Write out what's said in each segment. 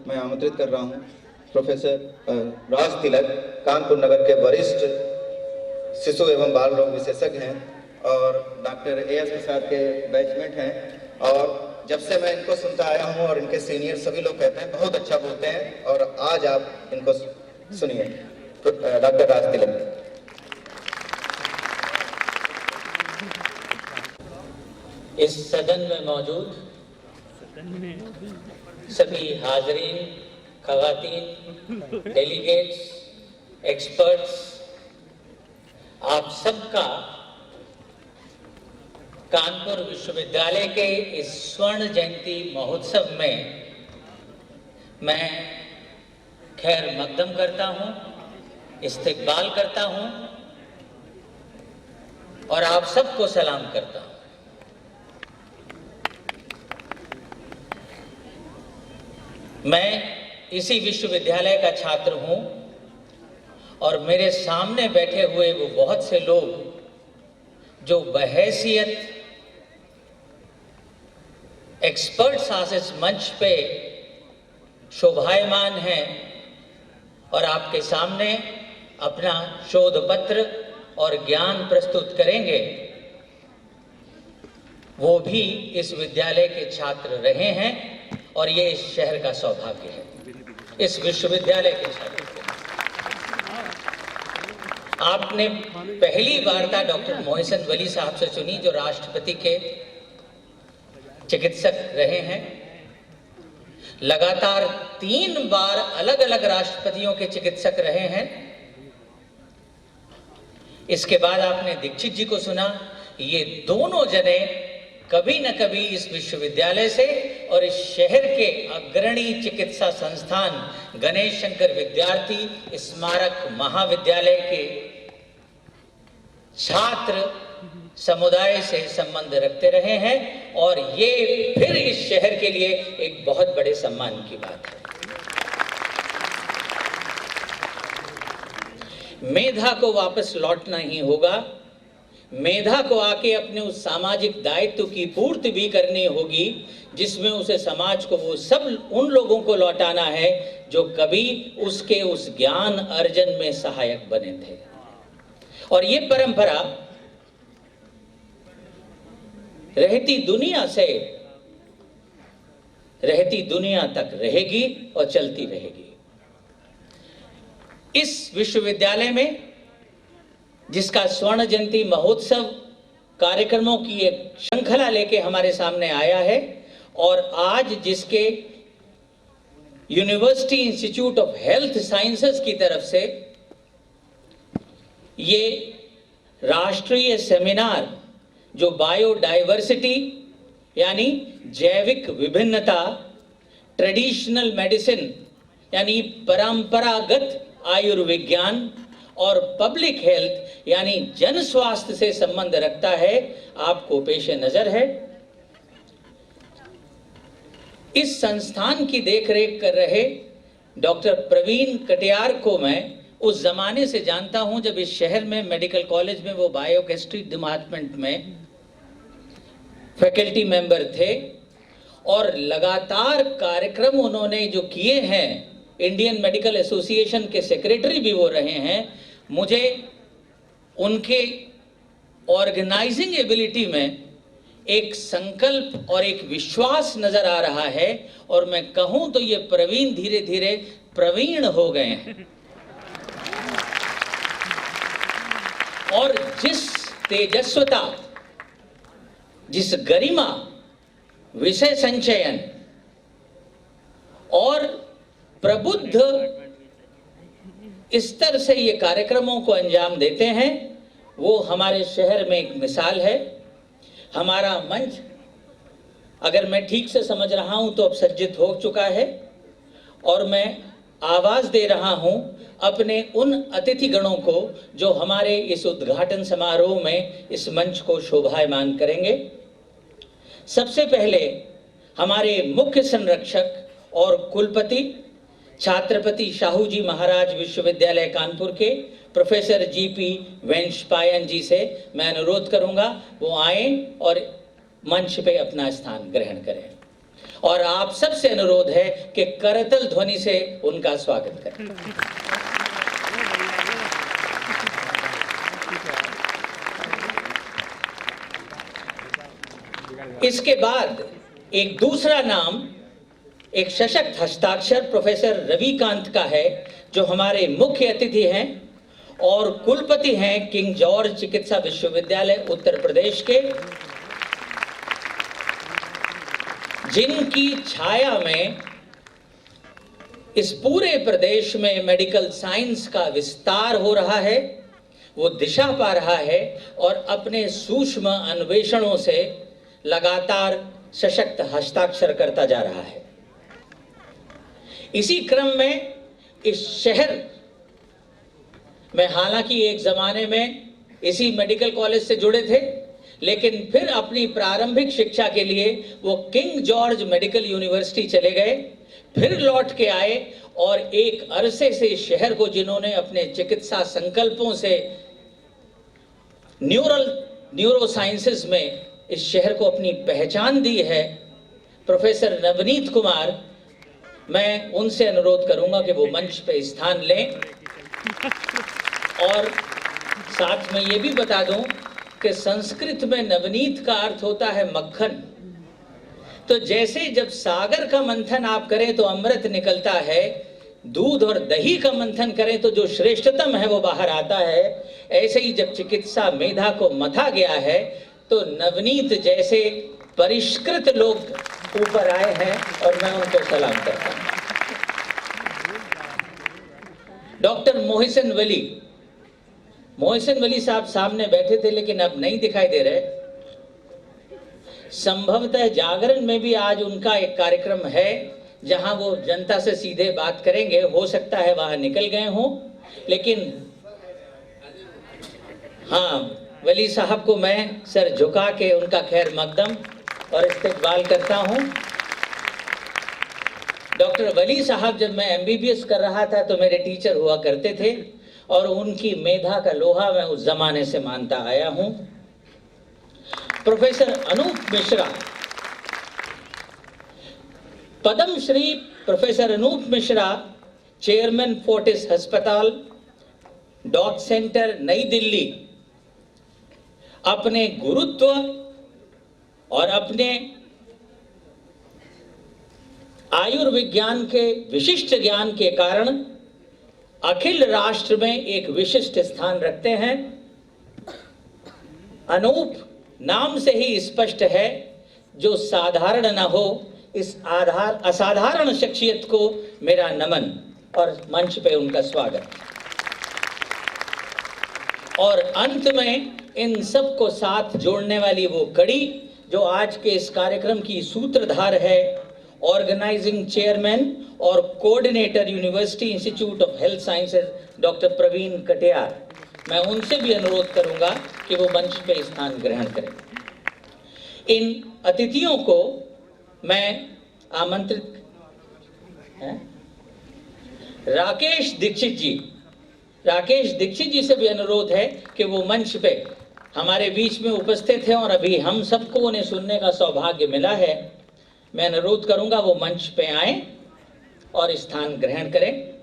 मैं आमंत्रित कर रहा हूं प्रोफेसर राज तिलक, कानपुर नगर के वरिष्ठ शिशु एवं बाल रोग विशेषज्ञ हैं और डॉक्टर एएस प्रसाद के बैचमेट हैं। और जब से मैं इनको सुनता आया हूं और इनके सीनियर सभी लोग कहते हैं बहुत अच्छा बोलते हैं, और आज आप इनको सुनिए। डॉक्टर राज तिलक। इस सदन में मौजूद सभी हाजरीन, खवातीन, डेलीगेट्स, एक्सपर्ट्स, आप सबका कानपुर विश्वविद्यालय के इस स्वर्ण जयंती महोत्सव में मैं खैर मकदम करता हूं, इस्तकबाल करता हूं और आप सबको सलाम करता हूं। मैं इसी विश्वविद्यालय का छात्र हूं और मेरे सामने बैठे हुए वो बहुत से लोग जो बहैसियत एक्सपर्ट्स आज इस मंच पे शोभायमान हैं और आपके सामने अपना शोध पत्र और ज्ञान प्रस्तुत करेंगे, वो भी इस विद्यालय के छात्र रहे हैं और ये इस शहर का सौभाग्य है, इस विश्वविद्यालय के छात्र। आपने पहली वार्ता डॉक्टर मोहसिन वली साहब से सुनी, जो राष्ट्रपति के चिकित्सक रहे हैं। लगातार 3 बार अलग अलग राष्ट्रपतियों के चिकित्सक रहे हैं। इसके बाद आपने दीक्षित जी को सुना। ये दोनों जने कभी न कभी इस विश्वविद्यालय से और इस शहर के अग्रणी चिकित्सा संस्थान गणेश शंकर विद्यार्थी स्मारक महाविद्यालय के छात्र समुदाय से संबंध रखते रहे हैं और ये फिर इस शहर के लिए एक बहुत बड़े सम्मान की बात है। मेधा को वापस लौटना ही होगा। मेधा को आके अपने उस सामाजिक दायित्व की पूर्ति भी करनी होगी जिसमें उसे समाज को वो सब उन लोगों को लौटाना है जो कभी उसके उस ज्ञान अर्जन में सहायक बने थे। और ये परंपरा रहती दुनिया तक रहेगी और चलती रहेगी। इस विश्वविद्यालय में जिसका स्वर्ण जयंती महोत्सव कार्यक्रमों की एक श्रृंखला लेके हमारे सामने आया है और आज जिसके university institute of health sciences की तरफ से ये राष्ट्रीय सेमिनार जो बायोडाइवर्सिटी यानी जैविक विभिन्नता, ट्रेडिशनल मेडिसिन यानी परंपरागत आयुर्विज्ञान और पब्लिक हेल्थ यानी जन स्वास्थ्य से संबंध रखता है, आपको पेशे नजर है। इस संस्थान की देखरेख कर रहे डॉक्टर प्रवीण कटियार को मैं उस जमाने से जानता हूं जब इस शहर में मेडिकल कॉलेज में वो बायोकेमिस्ट्री डिपार्टमेंट में फैकल्टी मेंबर थे और लगातार कार्यक्रम उन्होंने जो किए हैं, इंडियन मेडिकल एसोसिएशन के सेक्रेटरी भी वो रहे हैं। मुझे उनके ऑर्गेनाइजिंग एबिलिटी में एक संकल्प और एक विश्वास नजर आ रहा है और मैं कहूं तो ये प्रवीण धीरे धीरे प्रवीण हो गए हैं। और जिस तेजस्वता, जिस गरिमा, विषय संचयन और प्रबुद्ध स्तर से ये कार्यक्रमों को अंजाम देते हैं, वो हमारे शहर में एक मिसाल है। हमारा मंच, अगर मैं ठीक से समझ रहा हूं तो अब सज्जित हो चुका है और मैं आवाज दे रहा हूं अपने उन अतिथि गणों को जो हमारे इस उद्घाटन समारोह में इस मंच को शोभायमान करेंगे। सबसे पहले हमारे मुख्य संरक्षक और कुलपति छात्रपति शाहू जी महाराज विश्वविद्यालय कानपुर के प्रोफेसर जीपी वेंशपायन जी से मैं अनुरोध करूंगा वो आए और मंच पे अपना स्थान ग्रहण करें। और आप सबसे अनुरोध है कि करतल ध्वनि से उनका स्वागत करें। इसके बाद एक दूसरा नाम एक सशक्त हस्ताक्षर प्रोफेसर रविकांत का है, जो हमारे मुख्य अतिथि हैं और कुलपति हैं किंग जॉर्ज चिकित्सा विश्वविद्यालय उत्तर प्रदेश के, जिनकी छाया में इस पूरे प्रदेश में मेडिकल साइंस का विस्तार हो रहा है, वो दिशा पा रहा है और अपने सूक्ष्म अन्वेषणों से लगातार सशक्त हस्ताक्षर करता जा रहा है। इसी क्रम में इस शहर में, हालांकि एक जमाने में इसी मेडिकल कॉलेज से जुड़े थे, लेकिन फिर अपनी प्रारंभिक शिक्षा के लिए वो किंग जॉर्ज मेडिकल यूनिवर्सिटी चले गए, फिर लौट के आए और एक अरसे से इस शहर को, जिन्होंने अपने चिकित्सा संकल्पों से न्यूरो साइंसेस में इस शहर को अपनी पहचान दी है, प्रोफेसर नवनीत कुमार, मैं उनसे अनुरोध करूंगा कि वो मंच पे स्थान लें। और साथ में ये भी बता दूं कि संस्कृत में नवनीत का अर्थ होता है मक्खन। तो जैसे जब सागर का मंथन आप करें तो अमृत निकलता है, दूध और दही का मंथन करें तो जो श्रेष्ठतम है वो बाहर आता है, ऐसे ही जब चिकित्सा मेधा को मथा गया है तो नवनीत जैसे परिष्कृत लोग ऊपर आए हैं और मैं उनको सलाम करता हूं। डॉक्टर मोहसिन वली साहब सामने बैठे थे लेकिन अब नहीं दिखाई दे रहे। संभवतः जागरण में भी आज उनका एक कार्यक्रम है जहां वो जनता से सीधे बात करेंगे, हो सकता है वहां निकल गए हों, लेकिन हाँ, वली साहब को मैं सर झुका के उनका खैर मकदम और इस्तकबाल करता हूं। डॉक्टर वली साहब जब मैं MBBS कर रहा था तो मेरे टीचर हुआ करते थे और उनकी मेधा का लोहा मैं उस जमाने से मानता आया हूं। Professor Anoop Mishra, Padma Shri professor Anoop Mishra, chairman Fortis अस्पताल डॉक सेंटर नई दिल्ली, अपने गुरुत्व और अपने आयुर्विज्ञान के विशिष्ट ज्ञान के कारण अखिल राष्ट्र में एक विशिष्ट स्थान रखते हैं। अनूप नाम से ही स्पष्ट है, जो साधारण न हो, इस असाधारण शख्सियत को मेरा नमन और मंच पे उनका स्वागत। और अंत में इन सब को साथ जोड़ने वाली वो कड़ी जो आज के इस कार्यक्रम की सूत्रधार है, ऑर्गेनाइजिंग चेयरमैन और coordinator university institute of health sciences doctor Praveen Katiyar, मैं उनसे भी अनुरोध करूंगा कि वो मंच पे स्थान ग्रहण करें। इन अतिथियों को मैं आमंत्रित राकेश दीक्षित जी से भी अनुरोध है कि वो मंच पे हमारे बीच में उपस्थित हैं और अभी हम सबको उन्हें सुनने का सौभाग्य मिला है। मैं अनुरोध करूंगा वो मंच पे आएं और स्थान ग्रहण करें।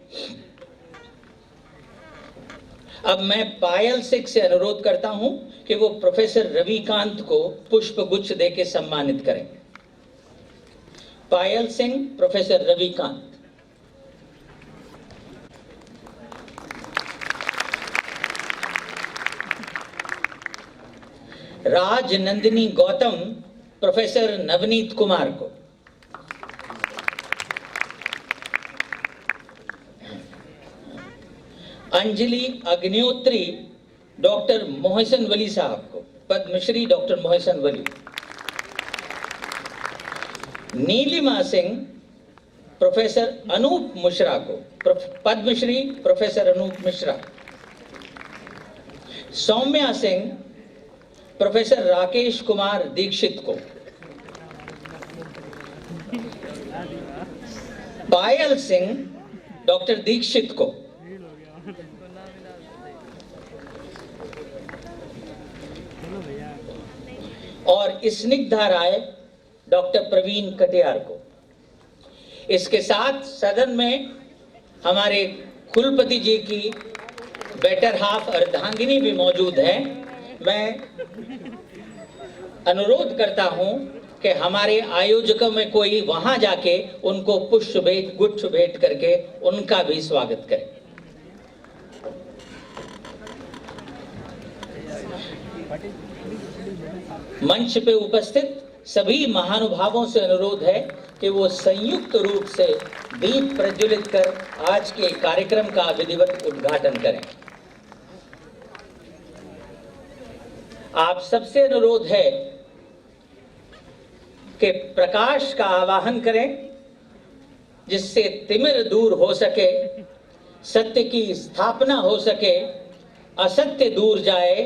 अब मैं पायल सिंह से अनुरोध करता हूं कि वो प्रोफेसर रविकांत को पुष्प गुच्छ देके सम्मानित करें। पायल सिंह, प्रोफेसर रविकांत। राजनंदिनी गौतम, प्रोफेसर नवनीत कुमार को। अंजलि अग्निहोत्री, डॉक्टर मोहसिन वली साहब को, पद्मश्री डॉक्टर मोहसिन वली। नीलिमा सिंह, प्रोफेसर अनूप मिश्रा को, पद्मश्री प्रोफेसर अनूप मिश्रा। सौम्या सिंह, प्रोफेसर राकेश कुमार दीक्षित को। पायल सिंह, डॉक्टर दीक्षित को। और स्निग्धा राय, डॉक्टर प्रवीण कटियार को। इसके साथ सदन में हमारे कुलपति जी की बेटर हाफ अर्धांगिनी भी मौजूद है। मैं अनुरोध करता हूं कि हमारे आयोजकों में कोई वहां जाके उनको पुष्प भेंट गुच्छ भेंट करके उनका भी स्वागत करे। मंच पे उपस्थित सभी महानुभावों से अनुरोध है कि वो संयुक्त रूप से दीप प्रज्वलित कर आज के कार्यक्रम का विधिवत उद्घाटन करें। आप सबसे अनुरोध है कि प्रकाश का आवाहन करें, जिससे तिमिर दूर हो सके, सत्य की स्थापना हो सके, असत्य दूर जाए,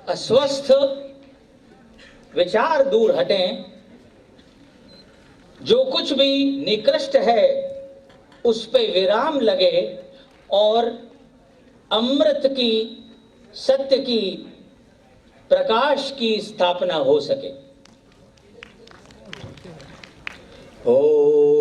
अस्वस्थ विचार दूर हटें, जो कुछ भी निकृष्ट है उस पे विराम लगे और अमृत की, सत्य की, प्रकाश की स्थापना हो सके। ओम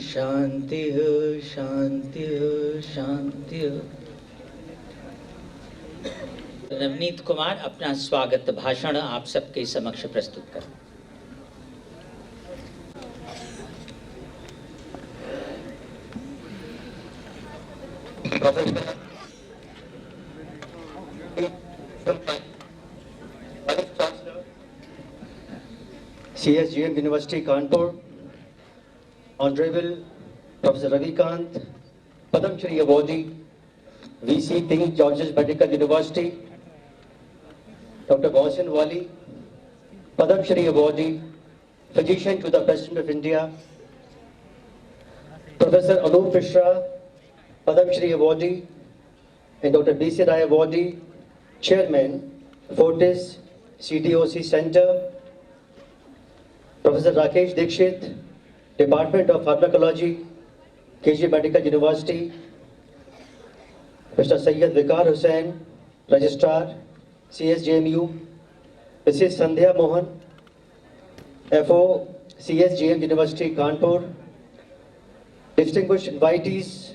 शांति शांति शांति। नवनीत कुमार अपना स्वागत भाषण आप सबके समक्ष प्रस्तुत करें। CSGM University Kanpur, Honorable Professor Ravi Kant, Padam Shri Awardee, VC King George's Medical University, Dr. Mohsin Wali, Padam Shri Awardee, Physician to the President of India, Professor Anup Mishra, Padam Shri Awardee, and Dr. B.C. Rai Awardee, Chairman, Fortis CDOC Center, Professor Rakesh Dikshit, Department of Pharmacology, KG Medical University, Mr. Syed Viqar Hussain, Registrar, CSJMU, Mrs. Sandhya Mohan, FO, CSGM University Kanpur, distinguished invitees,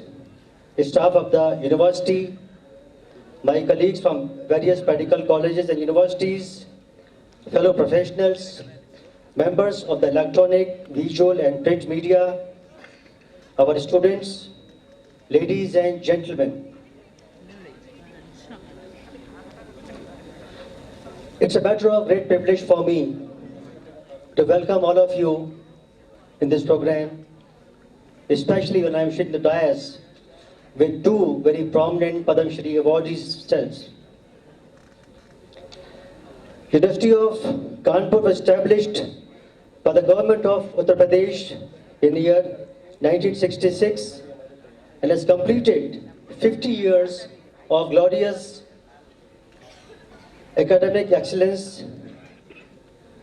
staff of the university, my colleagues from various medical colleges and universities, fellow professionals, members of the electronic, visual and print media, our students, ladies and gentlemen. It's a matter of great privilege for me to welcome all of you in this program, especially when I'm sitting in the dais with two very prominent Padam Shri awardees themselves. University of Kanpur was established by the government of Uttar Pradesh in the year 1966 and has completed 50 years of glorious academic excellence.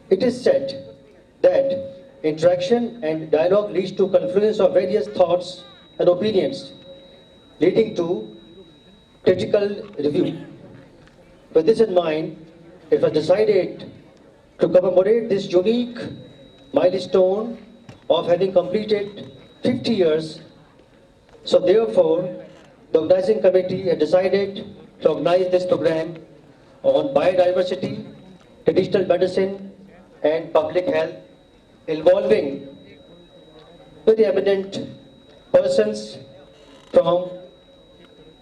It is said that interaction and dialogue leads to confluence of various thoughts and opinions, leading to critical review. With this in mind, it was decided to commemorate this unique milestone of having completed 50 years. So therefore, the organizing committee had decided to organize this program on biodiversity, traditional medicine and public health, involving very eminent persons from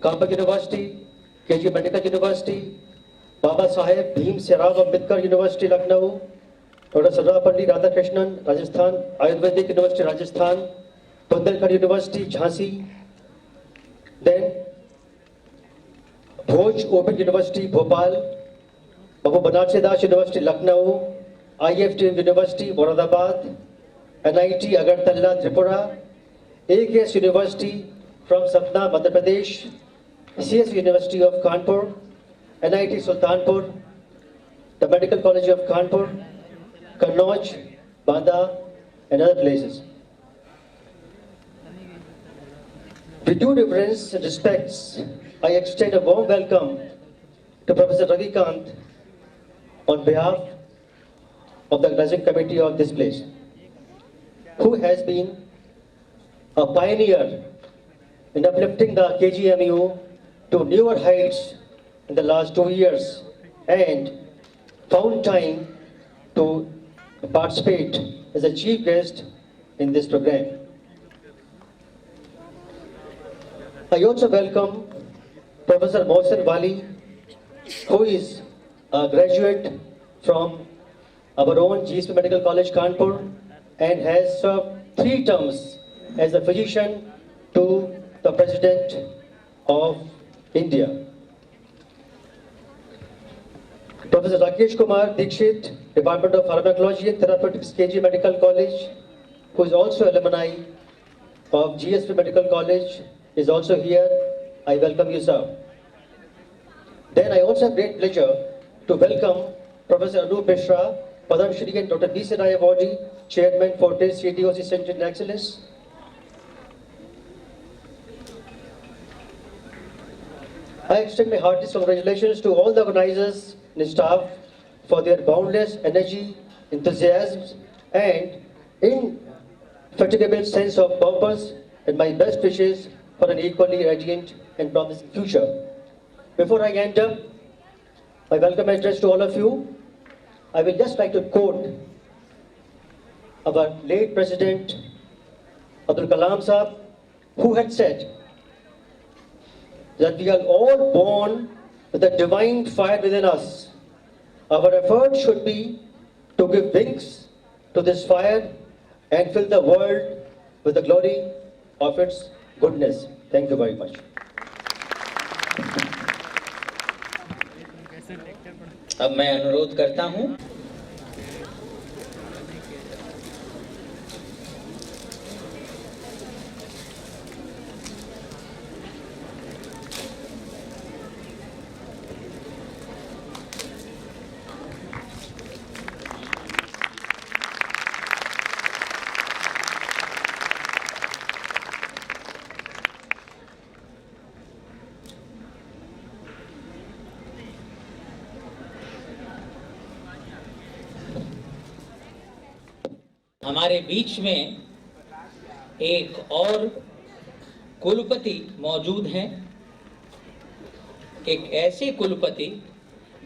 Kanpur University, KG Medical University, Baba Saheb Bhim Sarab Ambedkar University, Lucknow, Dr. Sarvapalli Radhakrishnan, Rajasthan, Ayurvedic University, Rajasthan, Bundelkhand University, Jhansi, then Bhoj Open University, Bhopal, Babu Banarsi Das University, Lucknow, IFTM University, Moradabad, NIT Agartala, Tripura, AKS University from Satna, Madhya Pradesh, CS University of Kanpur, NIT Sultanpur, the Medical College of Kanpur, Kannauj, Banda, and other places. With due reverence and respects, I extend a warm welcome to Professor Ravi Kant on behalf of the organizing committee of this place, who has been a pioneer in uplifting the KGMU to newer heights in the last 2 years and found time to participate as a chief guest in this program. I also welcome Professor Mohsen Wali, who is a graduate from our own GSP Medical College, Kanpur, and has served 3 terms as a physician to the President of India. Professor Rakesh Kumar Dikshit, Department of Pharmacology and Therapeutics, KG Medical College, who is also alumni of GSP Medical College, is also here. I welcome you, sir. Then I also have great pleasure to welcome Professor Anup Mishra, Padam Shri, and Dr. B.C. Rai Awardee, Chairman Fortis CDOC Center in Excellence. I extend my heartiest congratulations to all the organizers and staff for their boundless energy, enthusiasm, and indefatigable sense of purpose, and my best wishes for an equally radiant and promising future. Before I end up my welcome address to all of you, I will just like to quote our late President Abdul Kalam Sahab, who had said that we are all born with a divine fire within us. Our effort should be to give wings to this fire and fill the world with the glory of its goodness. Thank you very much. अब मैं अनुरोध करता हूं हमारे बीच में एक और कुलपति मौजूद हैं, एक ऐसे कुलपति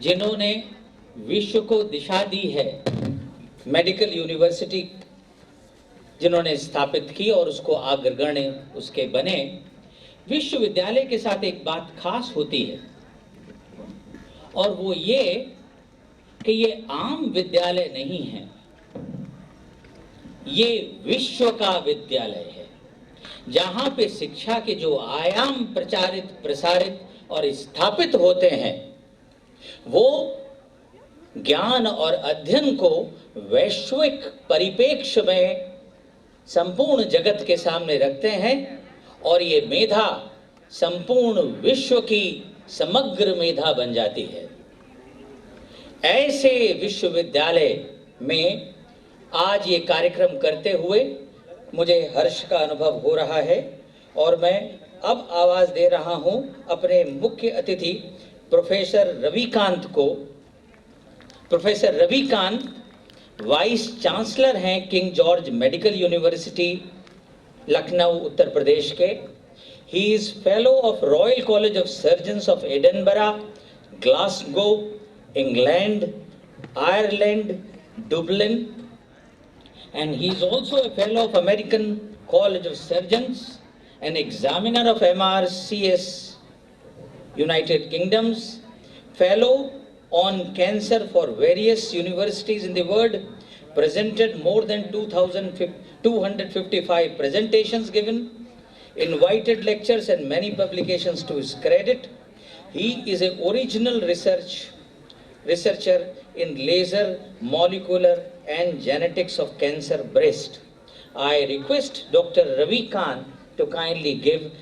जिन्होंने विश्व को दिशा दी है, मेडिकल यूनिवर्सिटी जिन्होंने स्थापित की और उसको अग्रगण्य उसके बने। विश्वविद्यालय के साथ एक बात खास होती है और वो ये कि ये आम विद्यालय नहीं है, ये विश्व का विद्यालय है, जहां पे शिक्षा के जो आयाम प्रचारित प्रसारित और स्थापित होते हैं वो ज्ञान और अध्ययन को वैश्विक परिप्रेक्ष्य में संपूर्ण जगत के सामने रखते हैं और ये मेधा संपूर्ण विश्व की समग्र मेधा बन जाती है। ऐसे विश्वविद्यालय में आज ये कार्यक्रम करते हुए मुझे हर्ष का अनुभव हो रहा है और मैं अब आवाज दे रहा हूं अपने मुख्य अतिथि प्रोफेसर रवि कांत को। Professor Ravi Kant vice chancellor हैं King George medical university Lucknow Uttar Pradesh के। He is fellow of royal college of surgeons of Edinburgh, Glasgow, England, Ireland, Dublin, and he is also a fellow of American College of Surgeons, an examiner of MRCS United Kingdoms, fellow on cancer for various universities in the world, presented more than 255 presentations given, invited lectures and many publications to his credit. He is an original researcher in laser, molecular and genetics of cancer breast. I request Dr. Ravi Khan to kindly give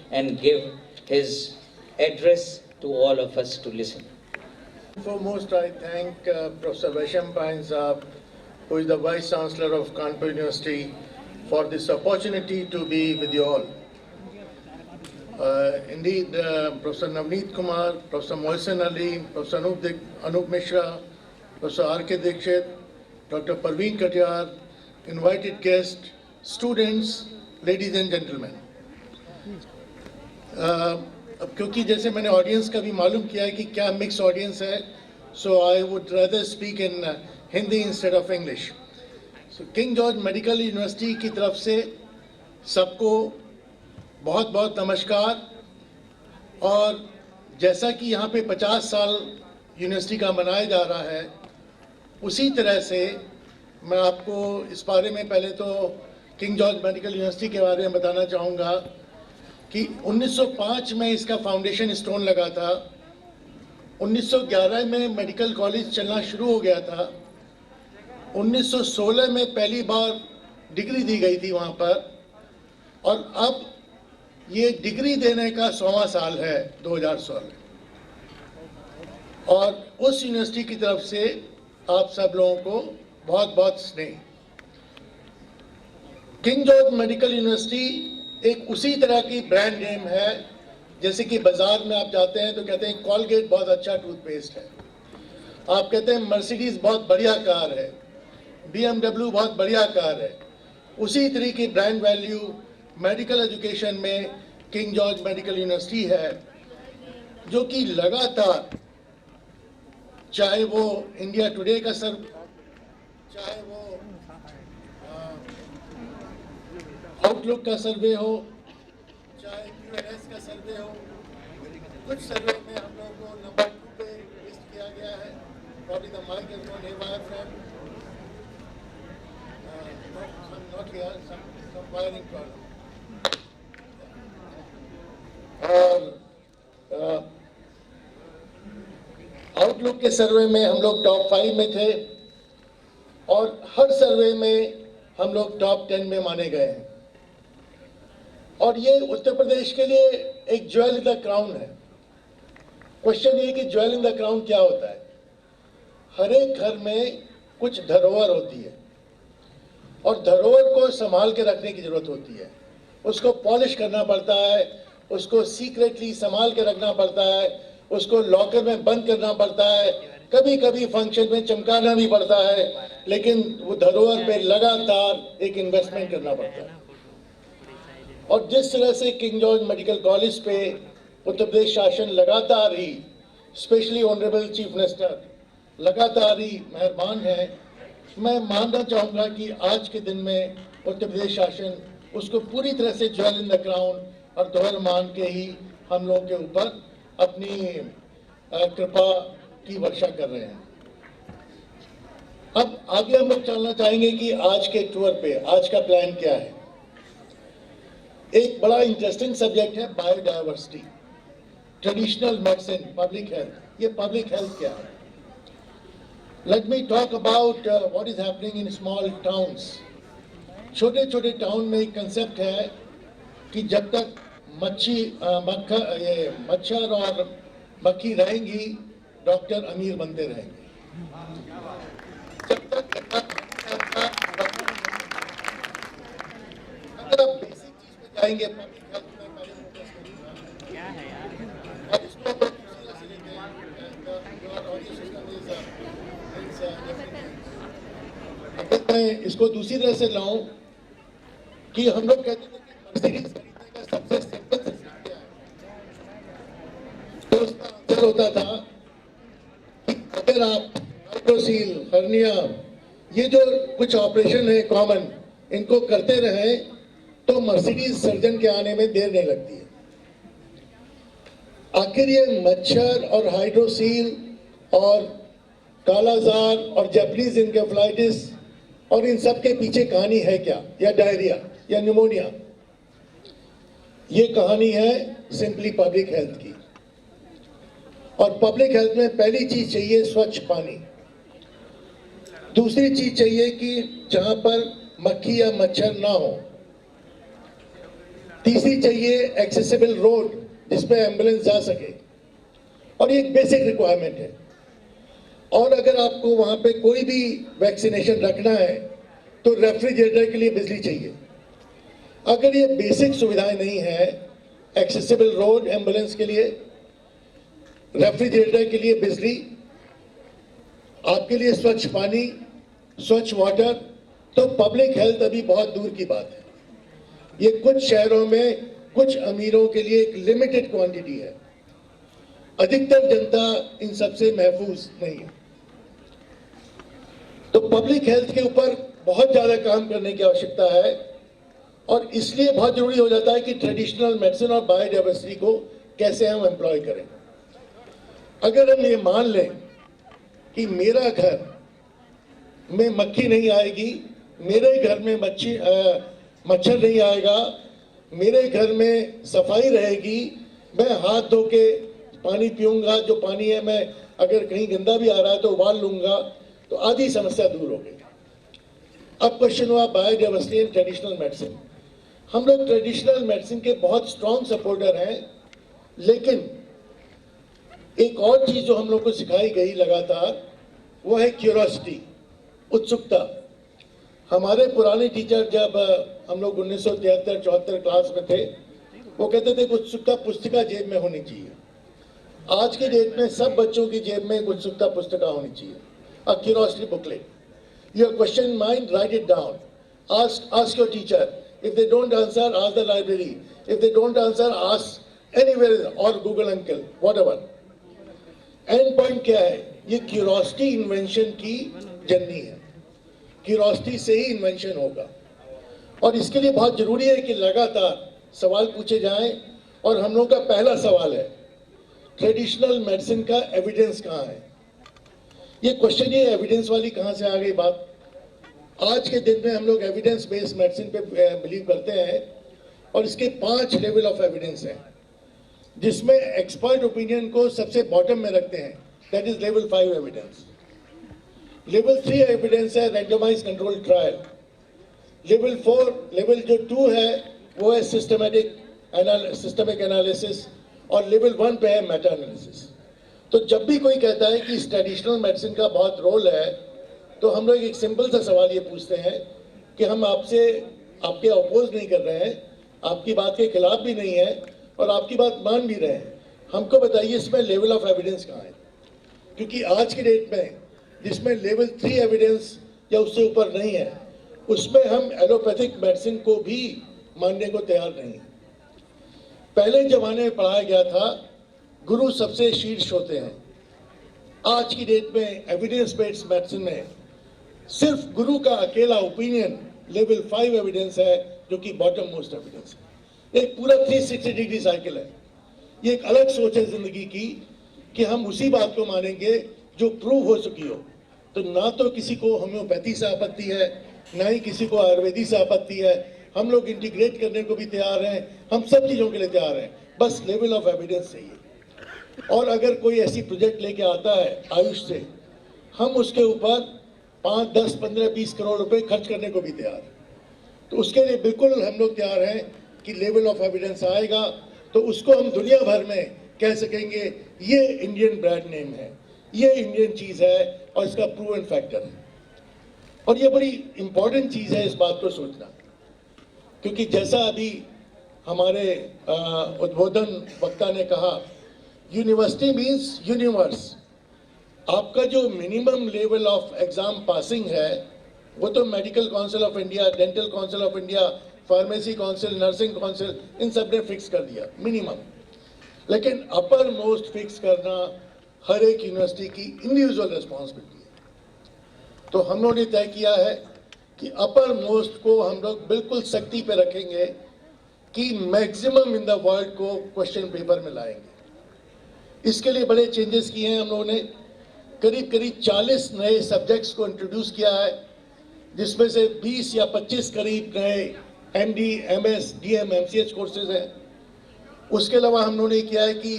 his address to all of us to listen. Foremost, I thank Professor Vaisham Pain Saab, who is the Vice Chancellor of Kanpur University, for this opportunity to be with you all. Indeed, Professor Navneet Kumar, Professor Mohsen Ali, Professor Anup Mishra, Professor R.K. Dikshit, Dr. Parveen Katyar, invited guests, students, ladies and gentlemen. अब क्योंकि जैसे मैंने audience का भी मालूम किया है कि क्या मिक्स ऑडियंस है, so I would rather speak in Hindi instead of English. So King George medical university की तरफ से सबको बहुत बहुत नमस्कार. और जैसा कि यहाँ पे 50 साल यूनिवर्सिटी का मनाया जा रहा है, उसी तरह से मैं आपको इस बारे में पहले तो किंग जॉर्ज मेडिकल यूनिवर्सिटी के बारे में बताना चाहूँगा कि 1905 में इसका फाउंडेशन स्टोन लगा था. 1911 में मेडिकल कॉलेज चलना शुरू हो गया था. 1916 में पहली बार डिग्री दी गई थी वहाँ पर, और अब ये डिग्री देने का 100वां साल है 2016. और उस यूनिवर्सिटी की तरफ से आप सब लोगों को बहुत बहुत स्नेह. किंग जॉर्ज मेडिकल यूनिवर्सिटी एक उसी तरह की ब्रांड नेम है जैसे कि बाजार में आप जाते हैं तो कहते हैं कॉलगेट बहुत अच्छा टूथपेस्ट है, आप कहते हैं मर्सिडीज बहुत बढ़िया कार है, BMW बहुत बढ़िया कार है. उसी तरह की ब्रांड वैल्यू मेडिकल एजुकेशन में किंग जॉर्ज मेडिकल यूनिवर्सिटी है, जो कि लगातार, चाहे वो इंडिया टुडे का चाहे वो आउटलुक का सर्वे हो, चाहे QNS का सर्वे हो, कुछ सर्वे में हम लोगों को नंबर 2 पे लिस्ट किया गया है. Probably the mic is not nearby, friend. Not here, some wiring problem. और आउटलुक के सर्वे में हम लोग टॉप 5 में थे, और हर सर्वे में हम लोग टॉप 10 में माने गए हैं. और ये उत्तर प्रदेश के लिए एक ज्वेल इन द क्राउन है. क्वेश्चन ये कि ज्वेल इन द क्राउन क्या होता है. हर एक घर में कुछ धरोहर होती है, और धरोहर को संभाल के रखने की जरूरत होती है. उसको पॉलिश करना पड़ता है, उसको सीक्रेटली संभाल के रखना पड़ता है, उसको लॉकर में बंद करना पड़ता है, कभी कभी फंक्शन में चमकाना भी पड़ता है, लेकिन वो धरोहर पे लगातार एक इन्वेस्टमेंट करना पड़ता है. और जिस तरह से किंग जॉर्ज मेडिकल कॉलेज पे उत्तर प्रदेश शासन लगातार ही, स्पेशली ऑनरेबल चीफ मिनिस्टर लगातार ही मेहरबान है, मैं मानना चाहूँगा कि आज के दिन में उत्तर प्रदेश शासन उसको पूरी तरह से ज्वेल इन द क्राउन और दोहर मान के ही हम लोगों के ऊपर अपनी कृपा की वर्षा कर रहे हैं. अब आगे हम लोग चलना चाहेंगे कि आज के टूर पे आज का प्लान क्या है. एक बड़ा इंटरेस्टिंग सब्जेक्ट है biodiversity, traditional medicine, public health. ये पब्लिक हेल्थ क्या है? Let me talk about what is happening in small towns. छोटे छोटे टाउन में एक कंसेप्ट है कि जब तक मच्छर और मक्खी रहेंगी, डॉक्टर अमीर बनते रहेंगे. जब तक अगर आप बेसिक चीज पे जाएंगे, पब्लिक हेल्थ में पहले फोकस करिएगा. और इसको हम लोग दूसरी तरह से लेते हैं. और ऑडियो सिस्टम अगर मैं इसको दूसरी तरह से लाऊं कि हम लोग कहते थे कि मर्सिडीज खरीदने का सबसे सिंपल सिस्टम क्या है, तो उसका आंसर होता था कि अगर आप हाइड्रोसील, हर्निया, ये जो कुछ ऑपरेशन है कॉमन, इनको करते रहे तो मर्सिडीज सर्जन के आने में देर नहीं लगती है. आखिर ये मच्छर और हाइड्रोसील और कालाजार और जैपनीज इंकेफेलाइटिस और इन सब के पीछे कहानी है क्या, या डायरिया या निमोनिया। ये कहानी है सिंपली पब्लिक हेल्थ की। और पब्लिक हेल्थ में पहली चीज चाहिए स्वच्छ पानी, दूसरी चीज चाहिए कि जहां पर मक्खी या मच्छर ना हो, तीसरी चाहिए एक्सेसिबल रोड जिसमें एम्बुलेंस जा सके, और ये एक बेसिक रिक्वायरमेंट है। और अगर आपको वहां पे कोई भी वैक्सीनेशन रखना है तो रेफ्रिजरेटर के लिए बिजली चाहिए। अगर ये बेसिक सुविधाएं नहीं है, एक्सेसिबल रोड एम्बुलेंस के लिए, रेफ्रिजरेटर के लिए बिजली, आपके लिए स्वच्छ पानी, स्वच्छ वाटर, तो पब्लिक हेल्थ अभी बहुत दूर की बात है। ये कुछ शहरों में कुछ अमीरों के लिए एक लिमिटेड क्वांटिटी है, अधिकतर जनता इन सबसे महफूज नहीं है। तो पब्लिक हेल्थ के ऊपर बहुत ज्यादा काम करने की आवश्यकता है, और इसलिए बहुत जरूरी हो जाता है कि ट्रेडिशनल मेडिसिन और बायोडाइवर्सिटी को कैसे हम एम्प्लॉय करें। अगर हम ये मान लें कि मेरा घर में मक्खी नहीं आएगी, मेरे घर में मच्छर नहीं आएगा, मेरे घर में सफाई रहेगी, मैं हाथ धो के पानी पीऊंगा, जो पानी है मैं अगर कहीं गंदा भी आ रहा है तो उबाल लूंगा, तो आधी समस्या दूर हो गई। अब क्वेश्चन हुआ बायोडाइवर्सिटी एंड ट्रेडिशनल मेडिसिन। हम लोग ट्रेडिशनल मेडिसिन के बहुत स्ट्रॉन्ग सपोर्टर हैं, लेकिन एक और चीज जो हम लोग को सिखाई गई लगातार, वो है क्यूरियोसिटी, उत्सुकता। हमारे पुराने टीचर जब हम लोग 1973-74 क्लास में थे, वो कहते थे उत्सुकता पुस्तिका जेब में होनी चाहिए। आज के डेट में सब बच्चों की जेब में उत्सुकता पुस्तिका होनी चाहिए, a curiosity booklet. Your question mind, write it down. Ask your teacher. If they don't answer, ask the library. If they don't answer, ask anywhere or Google uncle, whatever. End point क्या है? ये curiosity invention की journey है। Curiosity से ही invention होगा, और इसके लिए बहुत जरूरी है कि लगातार सवाल पूछे जाएं। और हम लोग का पहला सवाल है, ट्रेडिशनल मेडिसिन का एविडेंस कहाँ है? ये क्वेश्चन, ये एविडेंस वाली कहाँ से आ गई बात? आज के दिन में हम लोग एविडेंस बेस्ड मेडिसिन पे बिलीव करते हैं, और इसके 5 लेवल ऑफ एविडेंस हैं, जिसमें एक्सपर्ट ओपिनियन को सबसे बॉटम में रखते हैं, that is level 5 evidence. Level 3 evidence है रैंडमाइज कंट्रोल ट्रायल। लेवल जो 2 है वो है सिस्टमिक एनालिसिस, और लेवल 1 पे है मेटा एनालिसिस। तो जब भी कोई कहता है कि इस ट्रेडिशनल मेडिसिन का बहुत रोल है, तो हम लोग एक सिंपल सा सवाल ये पूछते हैं कि हम आपके अपोज नहीं कर रहे हैं, आपकी बात के खिलाफ भी नहीं है, और आपकी बात मान भी रहे हैं। हमको बताइए इसमें लेवल ऑफ एविडेंस कहाँ है? क्योंकि आज की डेट में जिसमें लेवल 3 एविडेंस या उससे ऊपर नहीं है, उसमें हम एलोपैथिक मेडिसिन को भी मानने को तैयार नहीं है। पहले जमाने में पढ़ाया गया था गुरु सबसे शीर्ष होते हैं। आज की डेट में एविडेंस बेस्ड मेडिसिन में सिर्फ गुरु का अकेला ओपिनियन लेवल 5 एविडेंस है, जो कि बॉटम मोस्ट एविडेंस है। एक पूरा 360 डिग्री साइकिल है। ये एक अलग सोच है जिंदगी की कि हम उसी बात को मानेंगे जो प्रूव हो चुकी हो। तो ना तो किसी को होम्योपैथी से आपत्ति है, ना ही किसी को आयुर्वेदी से आपत्ति है। हम लोग इंटीग्रेट करने को भी तैयार हैं, हम सब चीज़ों के लिए तैयार हैं, बस लेवल ऑफ एविडेंस चाहिए। और अगर कोई ऐसी प्रोजेक्ट लेके आता है आयुष से, हम उसके ऊपर 5, 10, 15, 20 करोड़ रुपए खर्च करने को भी तैयार हैं। तो उसके लिए बिल्कुल हम लोग तैयार हैं कि लेवल ऑफ एविडेंस आएगा तो उसको हम दुनिया भर में कह सकेंगे ये इंडियन ब्रांड नेम है, ये इंडियन चीज़ है, और इसका प्रूवन फैक्टर है। और ये बड़ी इंपॉर्टेंट चीज़ है इस बात को सोचना, क्योंकि जैसा अभी हमारे उद्बोधन वक्ता ने कहा, यूनिवर्सिटी मीन्स यूनिवर्स। आपका जो minimum level of exam passing है वो तो medical council of India, dental council of India, pharmacy council, nursing council, इन सब ने फिक्स कर दिया मिनिमम। लेकिन अपर मोस्ट फिक्स करना हर एक यूनिवर्सिटी की इंडिविजुअल रिस्पॉन्सिबिलिटी है। तो हम लोगों ने तय किया है कि अपर मोस्ट को हम लोग बिल्कुल सख्ती पे रखेंगे कि मैक्सिमम इन द वर्ल्ड को क्वेश्चन पेपर में लाएंगे। इसके लिए बड़े चेंजेस किए हैं हम लोगों ने। करीब करीब 40 नए सब्जेक्ट्स को इंट्रोड्यूस किया है, जिसमें से 20 या 25 करीब नए MD, MS, DM, MCH courses हैं। उसके अलावा हम लोगों ने किया है कि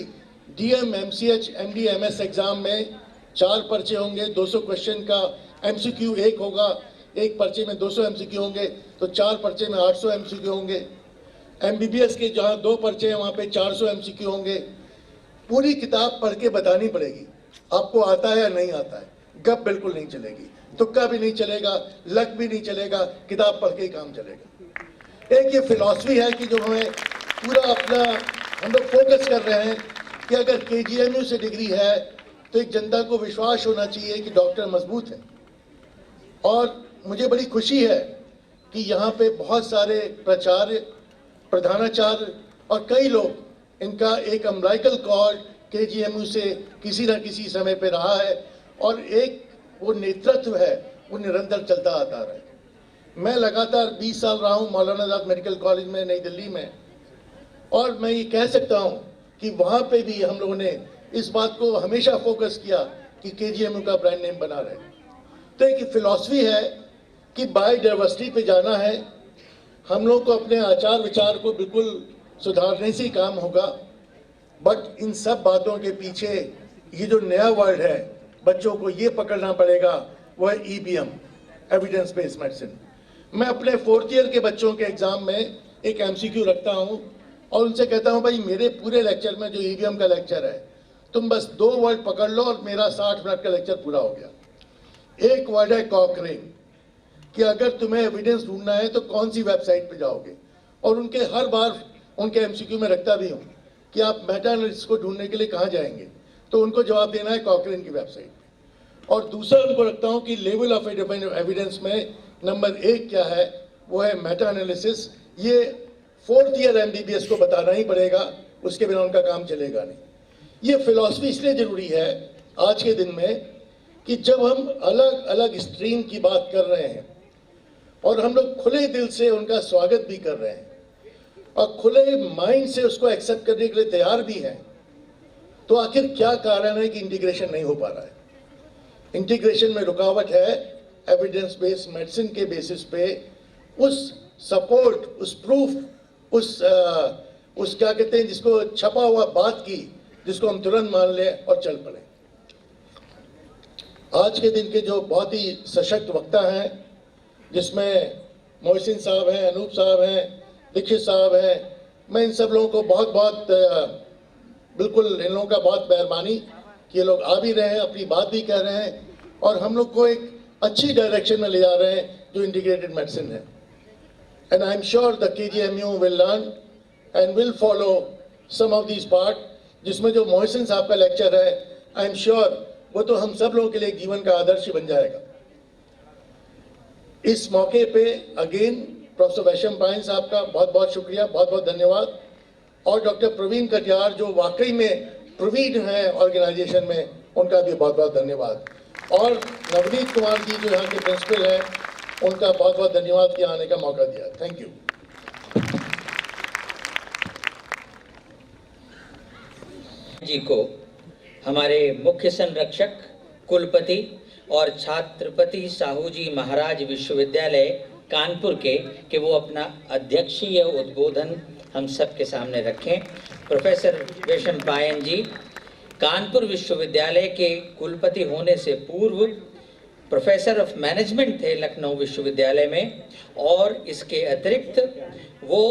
DM, MCH, MD, MS exam में 4 पर्चे होंगे, 200 क्वेश्चन का MCQ 1 होगा, एक पर्चे में 200 MCQ होंगे, तो 4 पर्चे में 800 MCQ होंगे। MBBS के जहाँ 2 पर्चे हैं वहाँ पे 400 MCQ होंगे। पूरी किताब पढ़ के बतानी पड़ेगी आपको आता है या नहीं आता है, गप बिल्कुल नहीं चलेगी, तुक्का भी नहीं चलेगा, लक भी नहीं चलेगा, किताब पढ़ के ही काम चलेगा। एक ये फिलॉसफी है कि जो हमें पूरा अपना हम लोग फोकस कर रहे हैं कि अगर KGMU से डिग्री है तो एक जनता को विश्वास होना चाहिए कि डॉक्टर मजबूत है। और मुझे बड़ी खुशी है कि यहाँ पे बहुत सारे प्राचार्य, प्रधानाचार्य और कई लोग, इनका एक अम्बिलिकल कॉर्ड KGMU से किसी न किसी समय पे रहा है और एक वो नेतृत्व है वो निरंतर चलता आता रहा है। मैं लगातार 20 साल रहा हूँ मौलाना आज़ाद मेडिकल कॉलेज में नई दिल्ली में, और मैं ये कह सकता हूँ कि वहाँ पे भी हम लोगों ने इस बात को हमेशा फोकस किया कि KGMU का ब्रांड नेम बना रहे। तो एक फिलॉसफी है कि बायोडाइवर्सिटी पे जाना है, हम लोग को अपने आचार विचार को बिल्कुल सुधारने से ही काम होगा। बट इन सब बातों के पीछे ये जो नया वर्ड है बच्चों को ये पकड़ना पड़ेगा, वो है EBM, एविडेंस बेस्ड मेडिसिन। मैं अपने 4th ईयर के बच्चों के एग्जाम में एक MCQ रखता हूँ और उनसे कहता हूँ भाई मेरे पूरे लेक्चर में जो EBM का लेक्चर है तुम बस 2 वर्ड पकड़ लो और मेरा 60 मिनट का लेक्चर पूरा हो गया। एक वर्ड है कॉकरिंग, कि अगर तुम्हें एविडेंस ढूंढना है तो कौन सी वेबसाइट पे जाओगे, और उनके हर बार उनके MCQ में रखता भी हूँ कि आप मेटा एनालिसिस को ढूंढने के लिए कहाँ जाएंगे, तो उनको जवाब देना है कॉकरिन की वेबसाइट पे। और दूसरा उनको रखता हूँ कि लेवल ऑफ एविडेंस में नंबर 1 क्या है, वो है मेटा एनालिसिस। ये 4th ईयर MBBS को बताना ही पड़ेगा, उसके बिना उनका काम चलेगा नहीं। ये फिलॉसफी इसलिए ज़रूरी है आज के दिन में कि जब हम अलग अलग स्ट्रीम की बात कर रहे हैं और हम लोग खुले दिल से उनका स्वागत भी कर रहे हैं और खुले माइंड से उसको एक्सेप्ट करने के लिए तैयार भी हैं, तो आखिर क्या कारण है कि इंटीग्रेशन नहीं हो पा रहा है? इंटीग्रेशन में रुकावट है एविडेंस बेस्ड मेडिसिन के बेसिस पे उस सपोर्ट, उस प्रूफ, उस क्या कहते हैं जिसको छपा हुआ बात की, जिसको हम तुरंत मान लें और चल पड़े। आज के दिन के जो बहुत ही सशक्त वक्ता हैं, जिसमें मोहसिन साहब हैं, अनूप साहब हैं, दीक्षित साहब हैं, मैं इन सब लोगों को बहुत बिल्कुल इन लोगों का बहुत मेहरबानी कि ये लोग आ भी रहे हैं, अपनी बात भी कह रहे हैं और हम लोग को एक अच्छी डायरेक्शन में ले जा रहे हैं जो इंटीग्रेटेड मेडिसिन है। And I am sure the KGMU will learn and will follow some of this part, जिसमें जो मोहसिन साहब का लेक्चर है, आई एम श्योर वो तो हम सब लोगों के लिए जीवन का आदर्श बन जाएगा। इस मौके पे अगेन प्रोफेसर वैशम पायन साहब का बहुत बहुत शुक्रिया, बहुत बहुत धन्यवाद, और डॉक्टर प्रवीण कटियार जो वाकई में प्रवीण हैं ऑर्गेनाइजेशन में, उनका भी बहुत बहुत धन्यवाद, और नवनीत कुमार जी जो यहाँ के प्रिंसिपल हैं, उनका बहुत बहुत धन्यवाद कि आने का मौका दिया। Thank you. जी को हमारे मुख्य संरक्षक, कुलपति और छात्रपति साहू जी महाराज विश्वविद्यालय कानपुर के वो अपना अध्यक्षीय उद्बोधन हम सब के सामने रखें। प्रोफेसर वैशम पायन जी कानपुर विश्वविद्यालय के कुलपति होने से पूर्व प्रोफेसर ऑफ मैनेजमेंट थे लखनऊ विश्वविद्यालय में, और इसके अतिरिक्त वो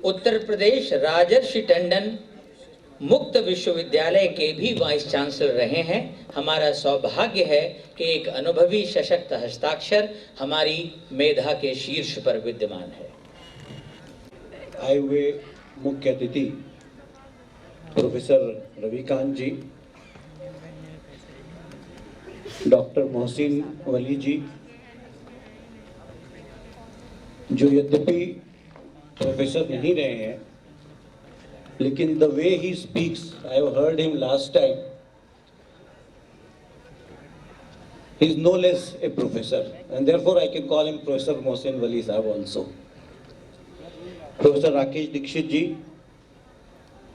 उत्तर प्रदेश राजर्षि टंडन मुक्त विश्वविद्यालय के भी वाइस चांसलर रहे हैं। हमारा सौभाग्य है कि एक अनुभवी सशक्त हस्ताक्षर हमारी मेधा के शीर्ष पर विद्यमान है। आए हुए मुख्य अतिथि प्रोफेसर रविकांत जी, डॉक्टर मोहसिन वली जी, जो यद्यपि प्रोफेसर नहीं रहे हैं, लेकिन the way he speaks, I have heard him last time, he is no less a professor, and therefore I can call him Professor Mohsin Wali Sahab also. Professor Rakesh Dikshit ji,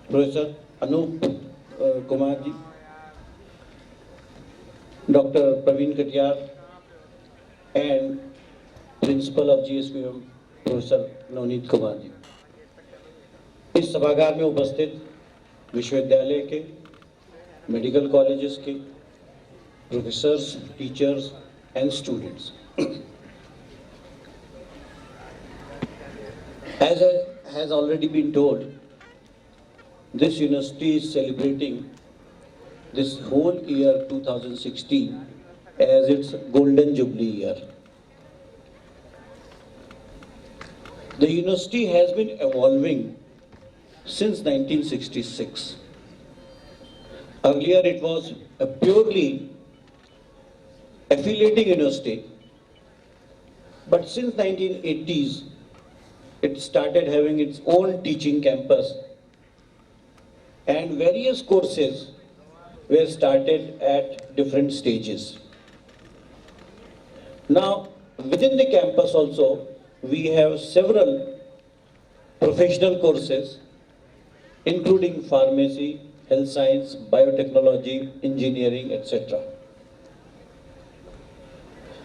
Professor Anup Kumar ji, Dr. Praveen Katiyar and Principal of GSVM Professor Navneet Kumar ji. इस सभागार में उपस्थित विश्वविद्यालय के, medical colleges के professors, teachers and students. As has already been told, this university is celebrating this whole year 2016 as its golden jubilee year. The university has been evolving since 1966. Earlier it was a purely affiliating university, but since 1980s it started having its own teaching campus and various courses were started at different stages. Now, within the campus also, we have several professional courses, including pharmacy, health science, biotechnology, engineering, etc.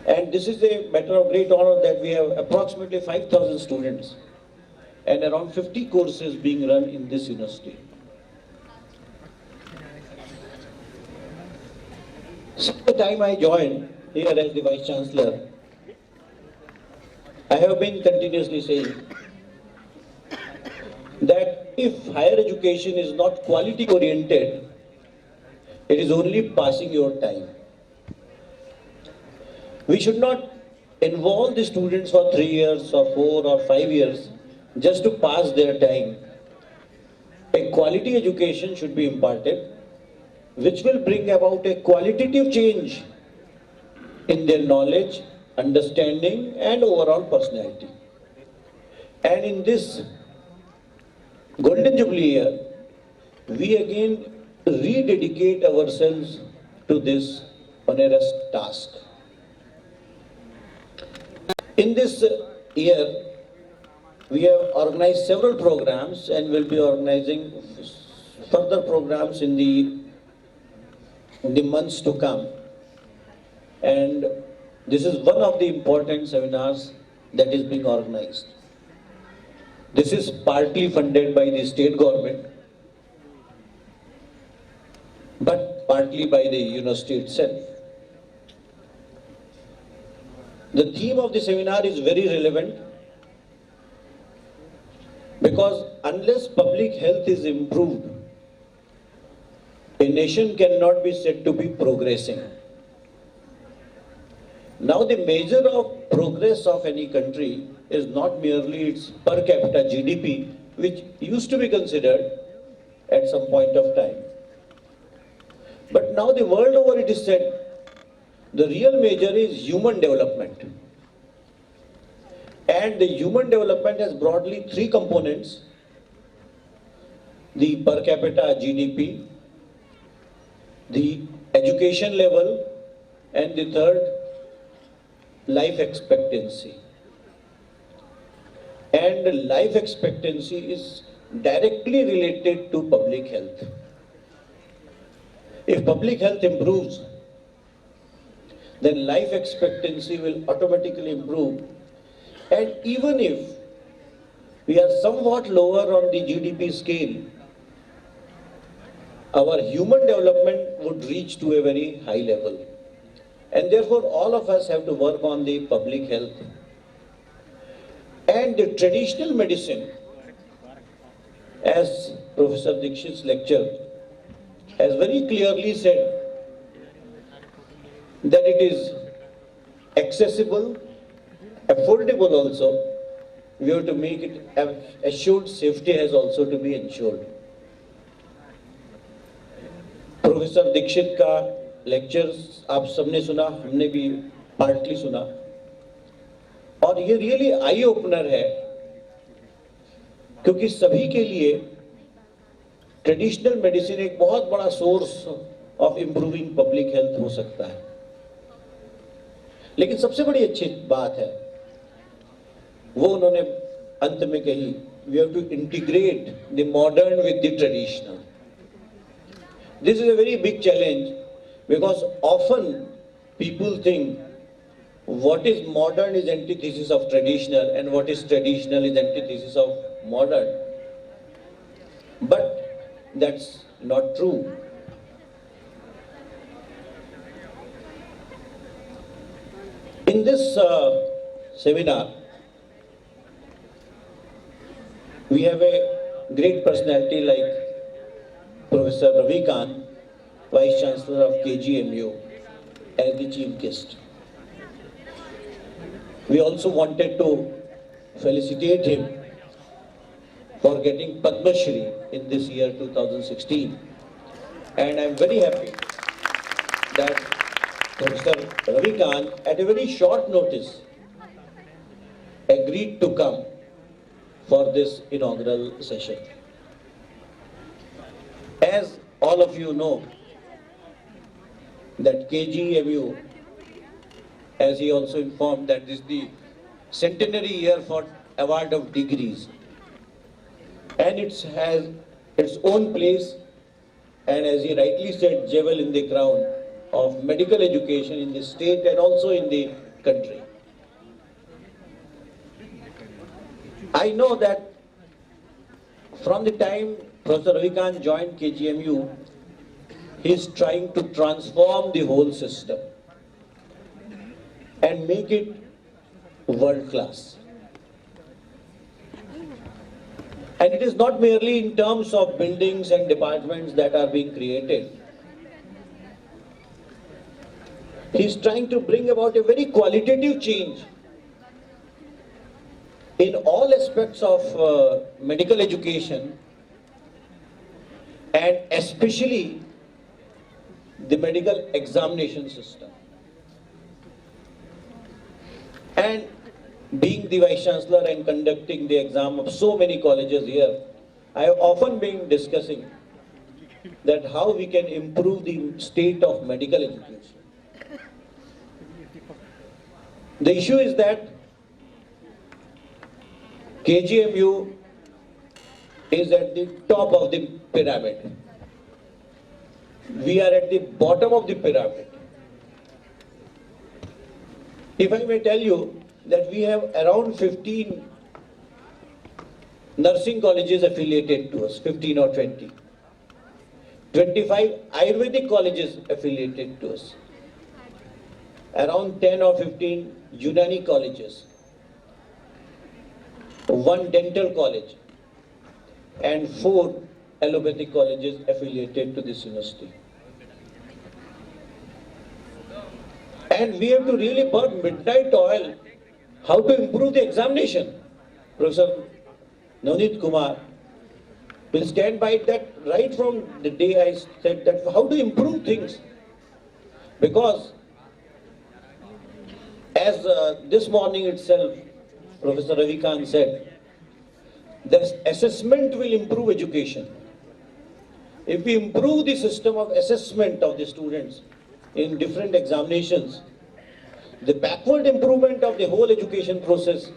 And this is a matter of great honor that we have approximately 5,000 students and around 50 courses being run in this university. Since the time I joined here as the Vice Chancellor, I have been continuously saying that if higher education is not quality oriented, it is only passing your time. We should not involve the students for 3 years or 4 or 5 years just to pass their time. A quality education should be imparted, which will bring about a qualitative change in their knowledge, understanding, and overall personality. And in this Golden Jubilee year, we again rededicate ourselves to this onerous task. In this year, we have organized several programs and will be organizing further programs in the months to come. And this is one of the important seminars that is being organized. This is partly funded by the state government, but partly by the university itself. The theme of the seminar is very relevant because unless public health is improved, a nation cannot be said to be progressing. Now the measure of progress of any country is not merely its per capita GDP, which used to be considered at some point of time. But now the world over it is said the real measure is human development. And the human development has broadly 3 components: the per capita GDP, the education level, and the third, life expectancy. And life expectancy is directly related to public health. If public health improves, then life expectancy will automatically improve. And even if we are somewhat lower on the GDP scale, our human development would reach to a very high level. And therefore, all of us have to work on the public health. And the traditional medicine, as Professor Dikshit's lecture has very clearly said, that it is accessible, affordable also. We have to make it assured. Safety has also to be ensured. Professor Dikshit का लेक्चर्स आप सबने सुना, हमने भी partly सुना, और ये रियली आई ओपनर है, क्योंकि सभी के लिए ट्रेडिशनल मेडिसिन एक बहुत बड़ा source of improving public health हो सकता है। लेकिन सबसे बड़ी अच्छी बात है वो उन्होंने अंत में कही, we have to integrate the modern with the traditional. This is a very big challenge because often people think what is modern is antithesis of traditional and what is traditional is antithesis of modern. But that's not true. In this seminar, we have a great personality like Professor Ravi Kant, Vice Chancellor of KGMU, as the chief guest. We also wanted to felicitate him for getting Padma Shri in this year 2016. And I'm very happy that Professor Ravi Kant, at a very short notice, agreed to come for this inaugural session. As all of you know, that KGMU, as he also informed, that this is the centenary year for award of degrees. And it has its own place, and as he rightly said, jewel in the crown of medical education in the state and also in the country. I know that from the time Professor Ravi Kant joined KGMU, he is trying to transform the whole system and make it world class. And it is not merely in terms of buildings and departments that are being created. He is trying to bring about a very qualitative change in all aspects of medical education, and especially the medical examination system. And being the Vice Chancellor and conducting the exam of so many colleges here, I have often been discussing that how we can improve the state of medical education. The issue is that KGMU is at the top of the pyramid. We are at the bottom of the pyramid. If I may tell you that we have around 15 nursing colleges affiliated to us, 15 or 20. 25 Ayurvedic colleges affiliated to us. Around 10 or 15 Unani colleges. 1 dental college. And 4 allopathic colleges affiliated to this university. And we have to really burn midnight oil how to improve the examination. Professor Navneet Kumar will stand by that right from the day I said that how to improve things. Because as this morning itself, Professor Ravi Kant said, the assessment will improve education. If we improve the system of assessment of the students in different examinations, the backward improvement of the whole education process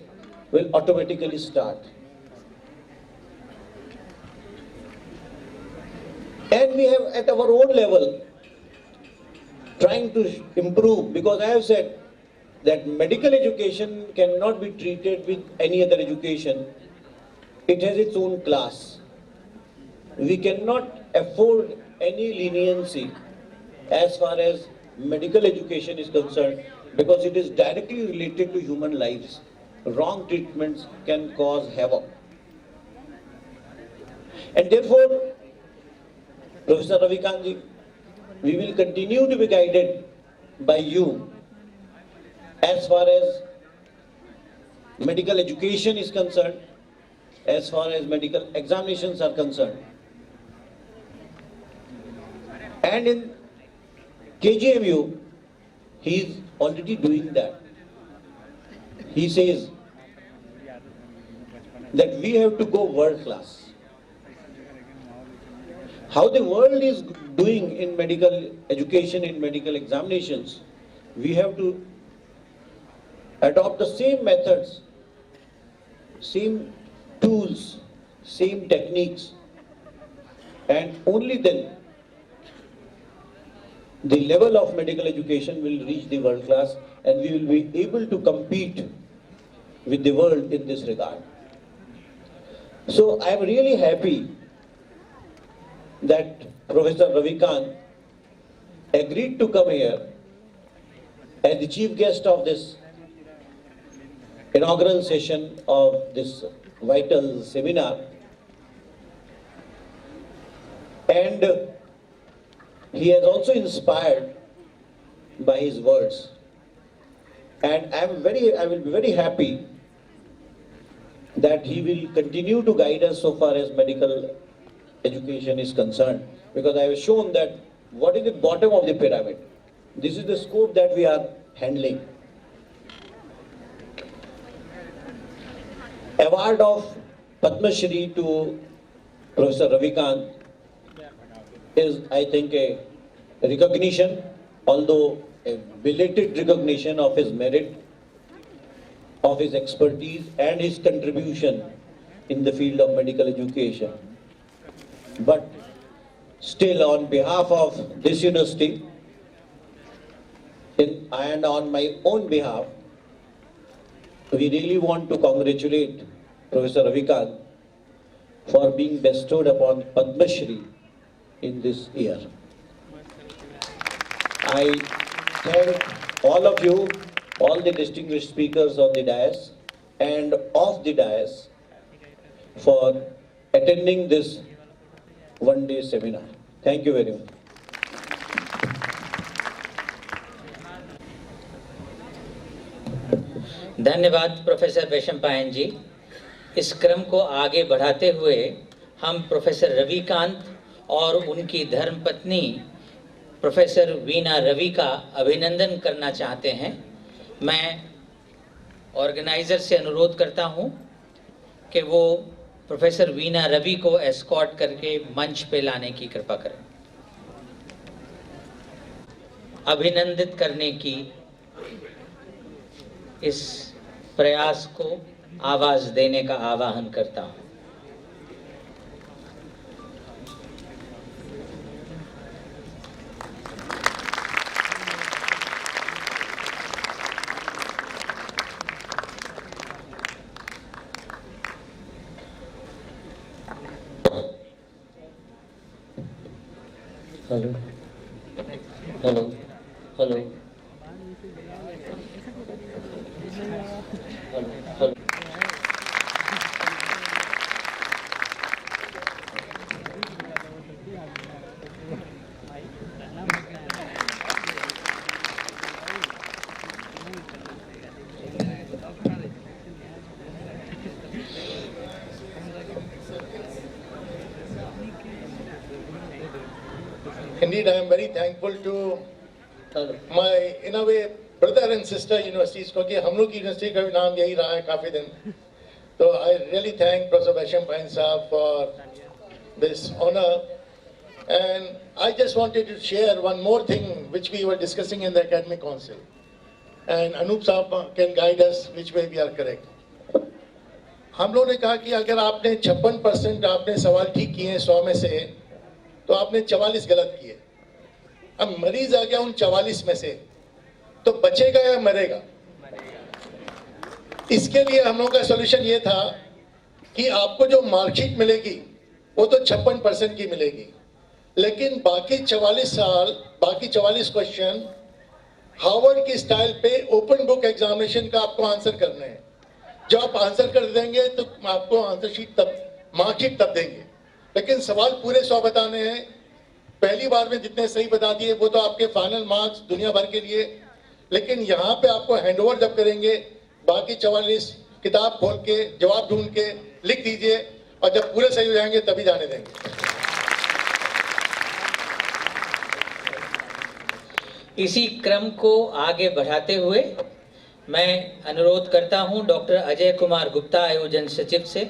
will automatically start. And we have at our own level trying to improve, because I have said that medical education cannot be treated with any other education. It has its own class. We cannot afford any leniency as far as medical education is concerned, because it is directly related to human lives. Wrong treatments can cause havoc. And therefore, Professor Ravi Kant ji, we will continue to be guided by you as far as medical education is concerned, as far as medical examinations are concerned. And in KGMU, he is already doing that. He says that we have to go world class. How the world is doing in medical education, in medical examinations, we have to adopt the same methods, same tools, same techniques, and only then the level of medical education will reach the world class, and we will be able to compete with the world in this regard. So I am really happy that Professor Ravikant agreed to come here as the chief guest of this inaugural session of this vital seminar. And he has also inspired by his words. And I will be very happy that he will continue to guide us so far as medical education is concerned, because I have shown that what is the bottom of the pyramid. This is the scope that we are handling. Award of Padma Shri to Professor Ravikant is, I think, a recognition, although a belated recognition of his merit, of his expertise and his contribution in the field of medical education. But still, on behalf of this university and on my own behalf, we really want to congratulate Professor Ravikant for being bestowed upon Padma Shri in this year. I thank all of you, all the distinguished speakers on the dais and off the dais, for attending this one-day seminar. Thank you very much. धन्यवाद professor Vaishampayana जी। इस क्रम को आगे बढ़ाते हुए हम professor Ravikant और उनकी धर्मपत्नी प्रोफेसर वीना रवि का अभिनंदन करना चाहते हैं। मैं ऑर्गेनाइज़र से अनुरोध करता हूं कि वो प्रोफेसर वीना रवि को एस्कॉर्ट करके मंच पे लाने की कृपा करें। अभिनंदित करने की इस प्रयास को आवाज देने का आह्वान करता हूं। Hello hello hello hello. Indeed, I am very thankful to my, in a way, brother and sister universities, क्योंकि हम लोग की यूनिवर्सिटी का भी नाम यही रहा है काफी दिन। तो I really thank Professor Vaishampayan Saab for this honor, and I just wanted to share one more thing which we were discussing in the academic council, and Anup Saab can guide us which way we are correct. हम लोगों ने कहा कि अगर आपने 56% आपने सवाल ठीक किए हैं 100 में से, तो आपने 44 गलत किए। अब मरीज आ गया उन 44 में से, तो बचेगा या मरेगा? इसके लिए हम लोगों का सॉल्यूशन ये था कि आपको जो मार्कशीट मिलेगी वो तो 56% की मिलेगी, लेकिन बाकी 44 साल, बाकी 44 क्वेश्चन हार्वर्ड की स्टाइल पे ओपन बुक एग्जामिनेशन का आपको आंसर करने हैं। जब आप आंसर कर देंगे तो आपको आंसर शीट तब, मार्कशीट तब देंगे, लेकिन सवाल पूरे 100 बताने हैं। पहली बार में जितने सही बता दिए वो तो आपके फाइनल मार्क्स दुनिया भर के लिए, लेकिन यहाँ पे आपको हैंडओवर जब करेंगे बाकी 44 किताब खोल के जवाब ढूंढ के लिख दीजिए, और जब पूरे सही हो जाएंगे तभी जाने देंगे। इसी क्रम को आगे बढ़ाते हुए मैं अनुरोध करता हूं डॉक्टर अजय कुमार गुप्ता आयोजन सचिव से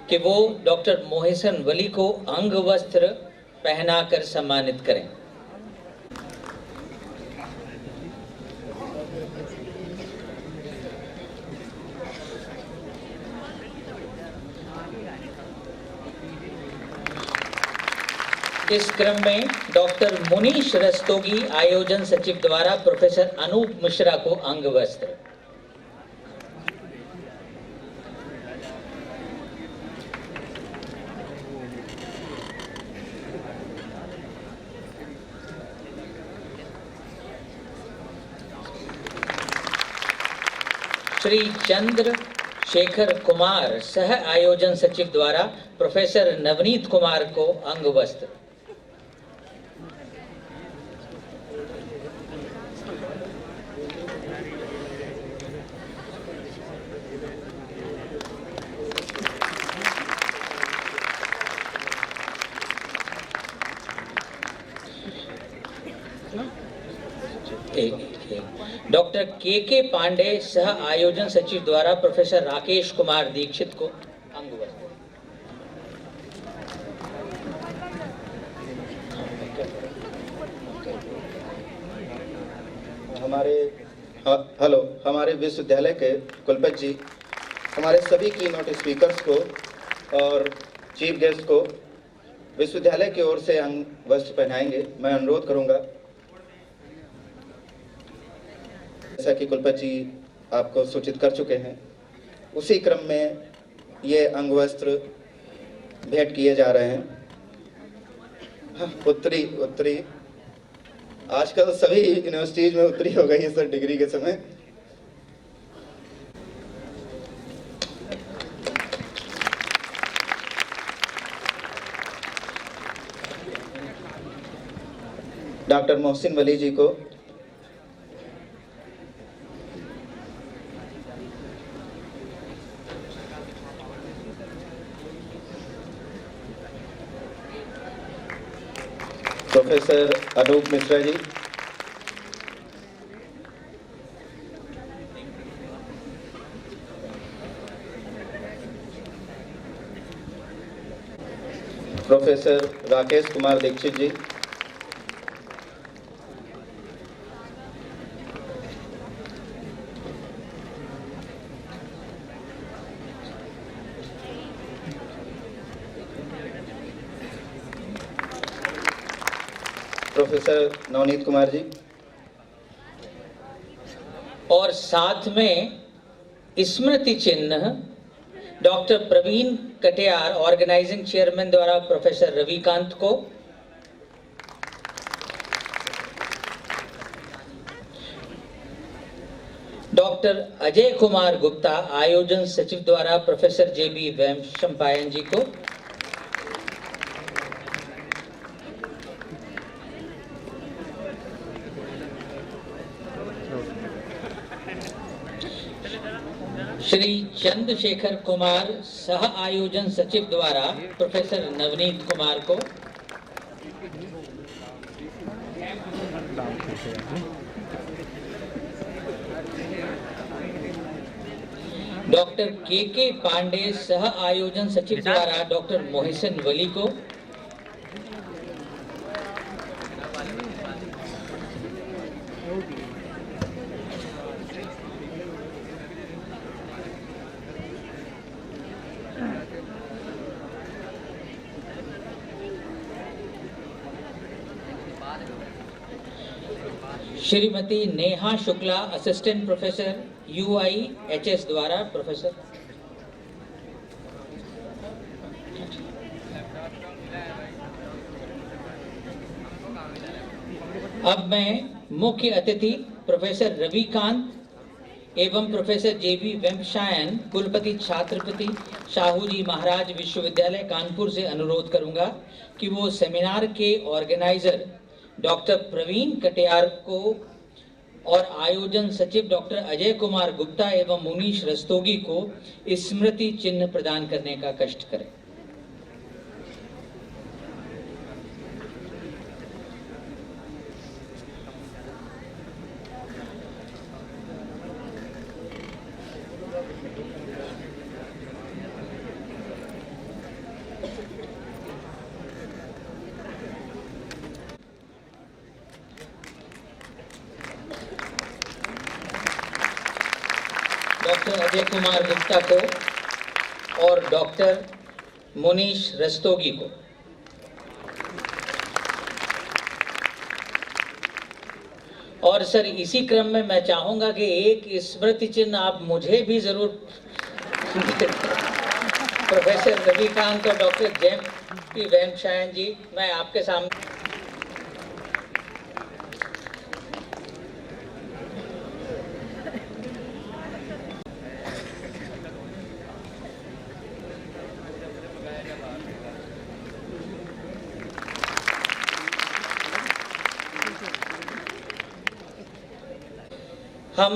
कि वो डॉक्टर मोहसिन वली को अंग वस्त्र पहनाकर सम्मानित करें। इस क्रम में डॉक्टर मुनीश रस्तोगी आयोजन सचिव द्वारा प्रोफेसर अनूप मिश्रा को अंग वस्त्र। श्री चंद्र शेखर कुमार सह आयोजन सचिव द्वारा प्रोफेसर नवनीत कुमार को अंग वस्त्र। डॉक्टर के पांडे सह आयोजन सचिव द्वारा प्रोफेसर राकेश कुमार दीक्षित को अंग वस्त्र। हमारे विश्वविद्यालय के कुलपति जी हमारे सभी की नोट स्पीकर्स को और चीफ गेस्ट को विश्वविद्यालय की ओर से अंग वस्त्र पहनाएंगे। मैं अनुरोध करूंगा, जैसा कि कुलपति जी आपको सूचित कर चुके हैं, उसी क्रम में ये अंग वस्त्र भेंट किए जा रहे हैं। उत्तरी आजकल सभी यूनिवर्सिटीज में उत्तरी हो गई है सर, डिग्री के समय। डॉक्टर मोहसिन वली जी को professor Anoop Mishra ji, professor Rakesh Kumar Dikshit ji, professor Navneet Kumar ji, और साथ में स्मृति चिन्ह doctor Praveen Katiyar organising chairman द्वारा प्रोफेसर रविकांत को, डॉक्टर अजय कुमार गुप्ता आयोजन सचिव द्वारा प्रोफेसर जेबी वैशंपायन जी को, श्री चंद्रशेखर कुमार सह आयोजन सचिव द्वारा प्रोफेसर नवनीत कुमार को, डॉक्टर के पांडे सह आयोजन सचिव द्वारा डॉक्टर मोहसिन वली को, Shrimati Neha Shukla assistant professor UIHS द्वारा प्रोफेसर, अब मैं मुख्य अतिथि प्रोफेसर रविकांत एवं प्रोफेसर JB वेम्पशायन कुलपति छात्रपति शाहू जी महाराज विश्वविद्यालय कानपुर से अनुरोध करूंगा कि वो सेमिनार के ऑर्गेनाइजर डॉक्टर प्रवीण कटियार को और आयोजन सचिव डॉक्टर अजय कुमार गुप्ता एवं मुनीश रस्तोगी को स्मृति चिन्ह प्रदान करने का कष्ट करें। डॉक्टर अजय कुमार गुप्ता को और डॉक्टर मुनीश रस्तोगी को। और सर इसी क्रम में मैं चाहूंगा कि एक स्मृति चिन्ह आप मुझे भी जरूर प्रोफेसर रविकांत और डॉक्टर जेपी वेम्पशायन जी, मैं आपके सामने हम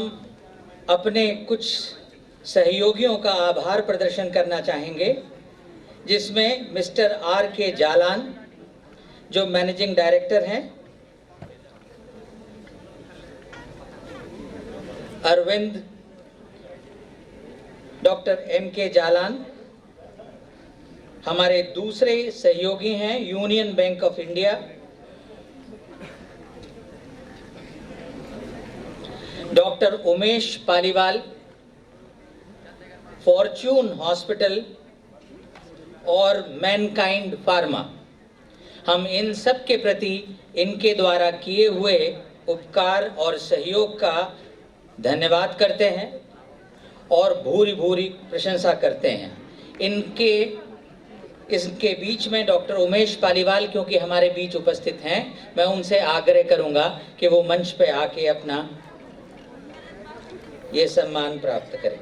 अपने कुछ सहयोगियों का आभार प्रदर्शन करना चाहेंगे, जिसमें मिस्टर R.K. जालान जो मैनेजिंग डायरेक्टर हैं, अरविंद, डॉक्टर M.K. जालान हमारे दूसरे सहयोगी हैं union bank of India, doctor Umesh Paliwal, Fortune hospital और मैनकाइंड फार्मा। हम इन सब के प्रति इनके द्वारा किए हुए उपकार और सहयोग का धन्यवाद करते हैं और भूरी भूरी प्रशंसा करते हैं। इसके बीच में डॉक्टर उमेश पालीवाल क्योंकि हमारे बीच उपस्थित हैं, मैं उनसे आग्रह करूंगा कि वो मंच पे आके अपना ये सम्मान प्राप्त करें।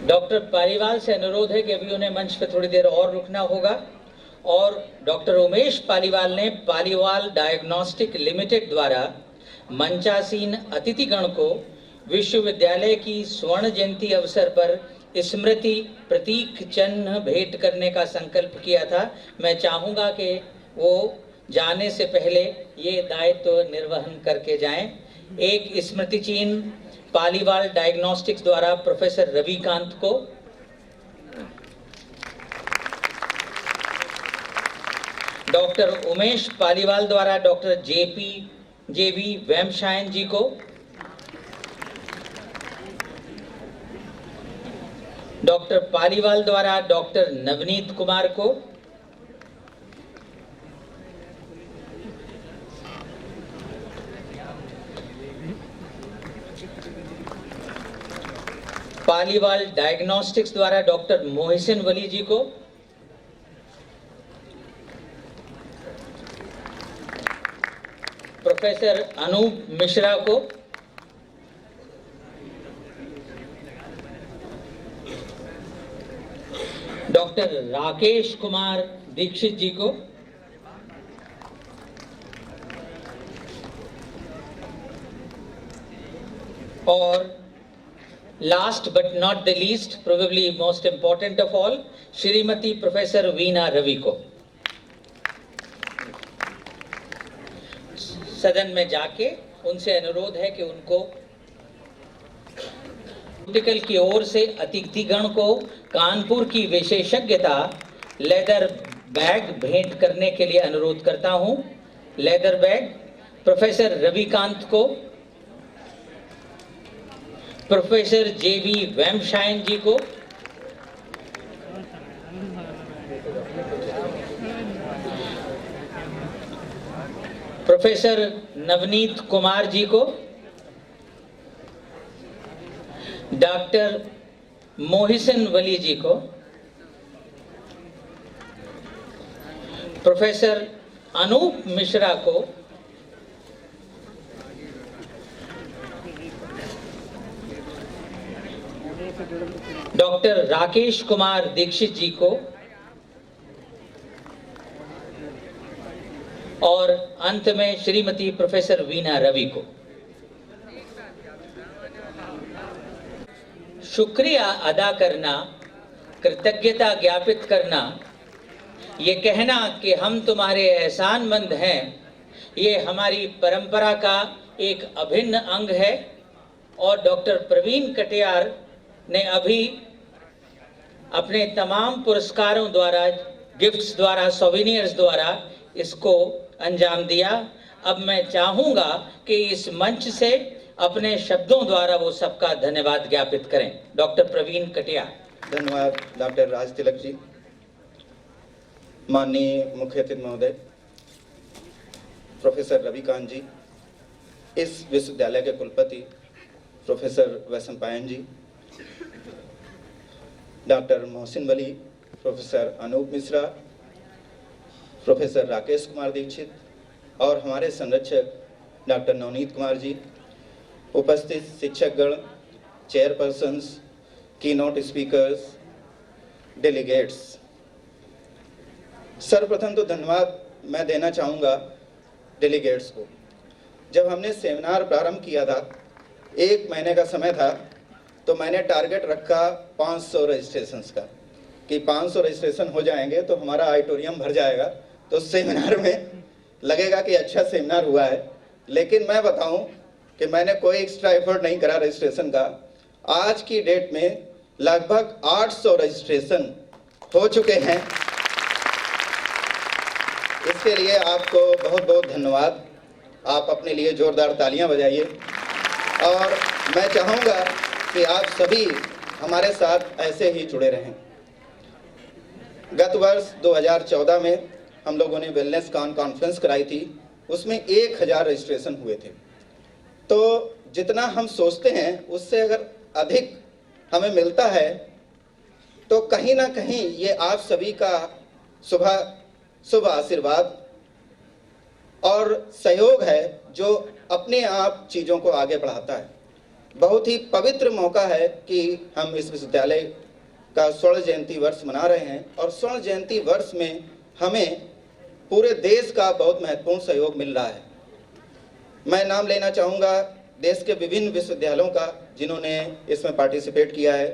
डॉक्टर पालीवाल से अनुरोध है कि अभी उन्हें मंच पर थोड़ी देर और रुकना होगा और डॉक्टर उमेश पालीवाल ने पालीवाल डायग्नोस्टिक लिमिटेड द्वारा मंचासीन अतिथिगण को विश्वविद्यालय की स्वर्ण जयंती अवसर पर स्मृति प्रतीक चिन्ह भेंट करने का संकल्प किया था। मैं चाहूंगा कि वो जाने से पहले ये दायित्व निर्वहन करके जाएं। एक स्मृति चिन्ह पालीवाल डायग्नोस्टिक्स द्वारा प्रोफेसर रविकांत को, डॉक्टर उमेश पालीवाल द्वारा डॉक्टर जेवी वेम्पशायन जी को, डॉक्टर पालीवाल द्वारा डॉक्टर नवनीत कुमार को, पालीवाल डायग्नोस्टिक्स द्वारा डॉक्टर मोहसिन वली जी को, प्रोफेसर अनूप मिश्रा को, डॉक्टर राकेश कुमार दीक्षित जी को, और last but not the least, probably most important of all, Shrimati professor Veena Ravi को। सदन में जाके उनसे अनुरोध है कि उनको मेडिकल की ओर से अतिथिगण को कानपुर की विशेषज्ञता लेदर बैग भेंट करने के लिए अनुरोध करता हूं। लेदर बैग प्रोफेसर रविकांत को, प्रोफेसर जेवी वेम्पशायन जी को, प्रोफेसर नवनीत कुमार जी को, डॉक्टर मोहसिन वली जी को, प्रोफेसर अनूप मिश्रा को, डॉक्टर राकेश कुमार दीक्षित जी को, और अंत में श्रीमती प्रोफेसर वीना रवि को। शुक्रिया अदा करना, कृतज्ञता ज्ञापित करना, ये कहना कि हम तुम्हारे एहसानमंद हैं, ये हमारी परंपरा का एक अभिन्न अंग है। और डॉक्टर प्रवीण कटियार ने अभी अपने तमाम पुरस्कारों द्वारा, गिफ्ट्स द्वारा, सोवेनियर्स द्वारा इसको अंजाम दिया। अब मैं चाहूंगा कि इस मंच से अपने शब्दों द्वारा वो सबका धन्यवाद ज्ञापित करें। डॉक्टर प्रवीण कटियार। धन्यवाद डॉक्टर राज तिलक जी। माननीय मुख्य अतिथि महोदय प्रोफेसर रविकांत जी, इस विश्वविद्यालय के कुलपति प्रोफेसर वैशंपायन जी, डॉक्टर मोहसिन वली, प्रोफेसर अनूप मिश्रा, प्रोफेसर राकेश कुमार दीक्षित और हमारे संरक्षक डॉक्टर नवनीत कुमार जी, उपस्थित शिक्षकगण, चेयरपर्सन्स, कीनोट स्पीकर्स, डेलीगेट्स, सर्वप्रथम तो धन्यवाद मैं देना चाहूँगा डेलीगेट्स को। जब हमने सेमिनार प्रारंभ किया था, 1 महीने का समय था, तो मैंने टारगेट रखा 500 रजिस्ट्रेशंस का कि 500 रजिस्ट्रेशन हो जाएंगे तो हमारा ऑडिटोरियम भर जाएगा, तो सेमिनार में लगेगा कि अच्छा सेमिनार हुआ है। लेकिन मैं बताऊं कि मैंने कोई एक्स्ट्रा एफर्ट नहीं करा रजिस्ट्रेशन का। आज की डेट में लगभग 800 रजिस्ट्रेशन हो चुके हैं। इसके लिए आपको बहुत बहुत धन्यवाद। आप अपने लिए जोरदार तालियां बजाइए और मैं चाहूँगा कि आप सभी हमारे साथ ऐसे ही जुड़े रहें। गत वर्ष 2014 में हम लोगों ने वेलनेस कॉन्फ्रेंस कराई थी, उसमें 1000 रजिस्ट्रेशन हुए थे। तो जितना हम सोचते हैं उससे अगर अधिक हमें मिलता है तो कहीं ना कहीं ये आप सभी का शुभ आशीर्वाद और सहयोग है जो अपने आप चीज़ों को आगे बढ़ाता है। बहुत ही पवित्र मौका है कि हम इस विश्वविद्यालय का स्वर्ण जयंती वर्ष मना रहे हैं और स्वर्ण जयंती वर्ष में हमें पूरे देश का बहुत महत्वपूर्ण सहयोग मिल रहा है। मैं नाम लेना चाहूँगा देश के विभिन्न विश्वविद्यालयों का जिन्होंने इसमें पार्टिसिपेट किया है।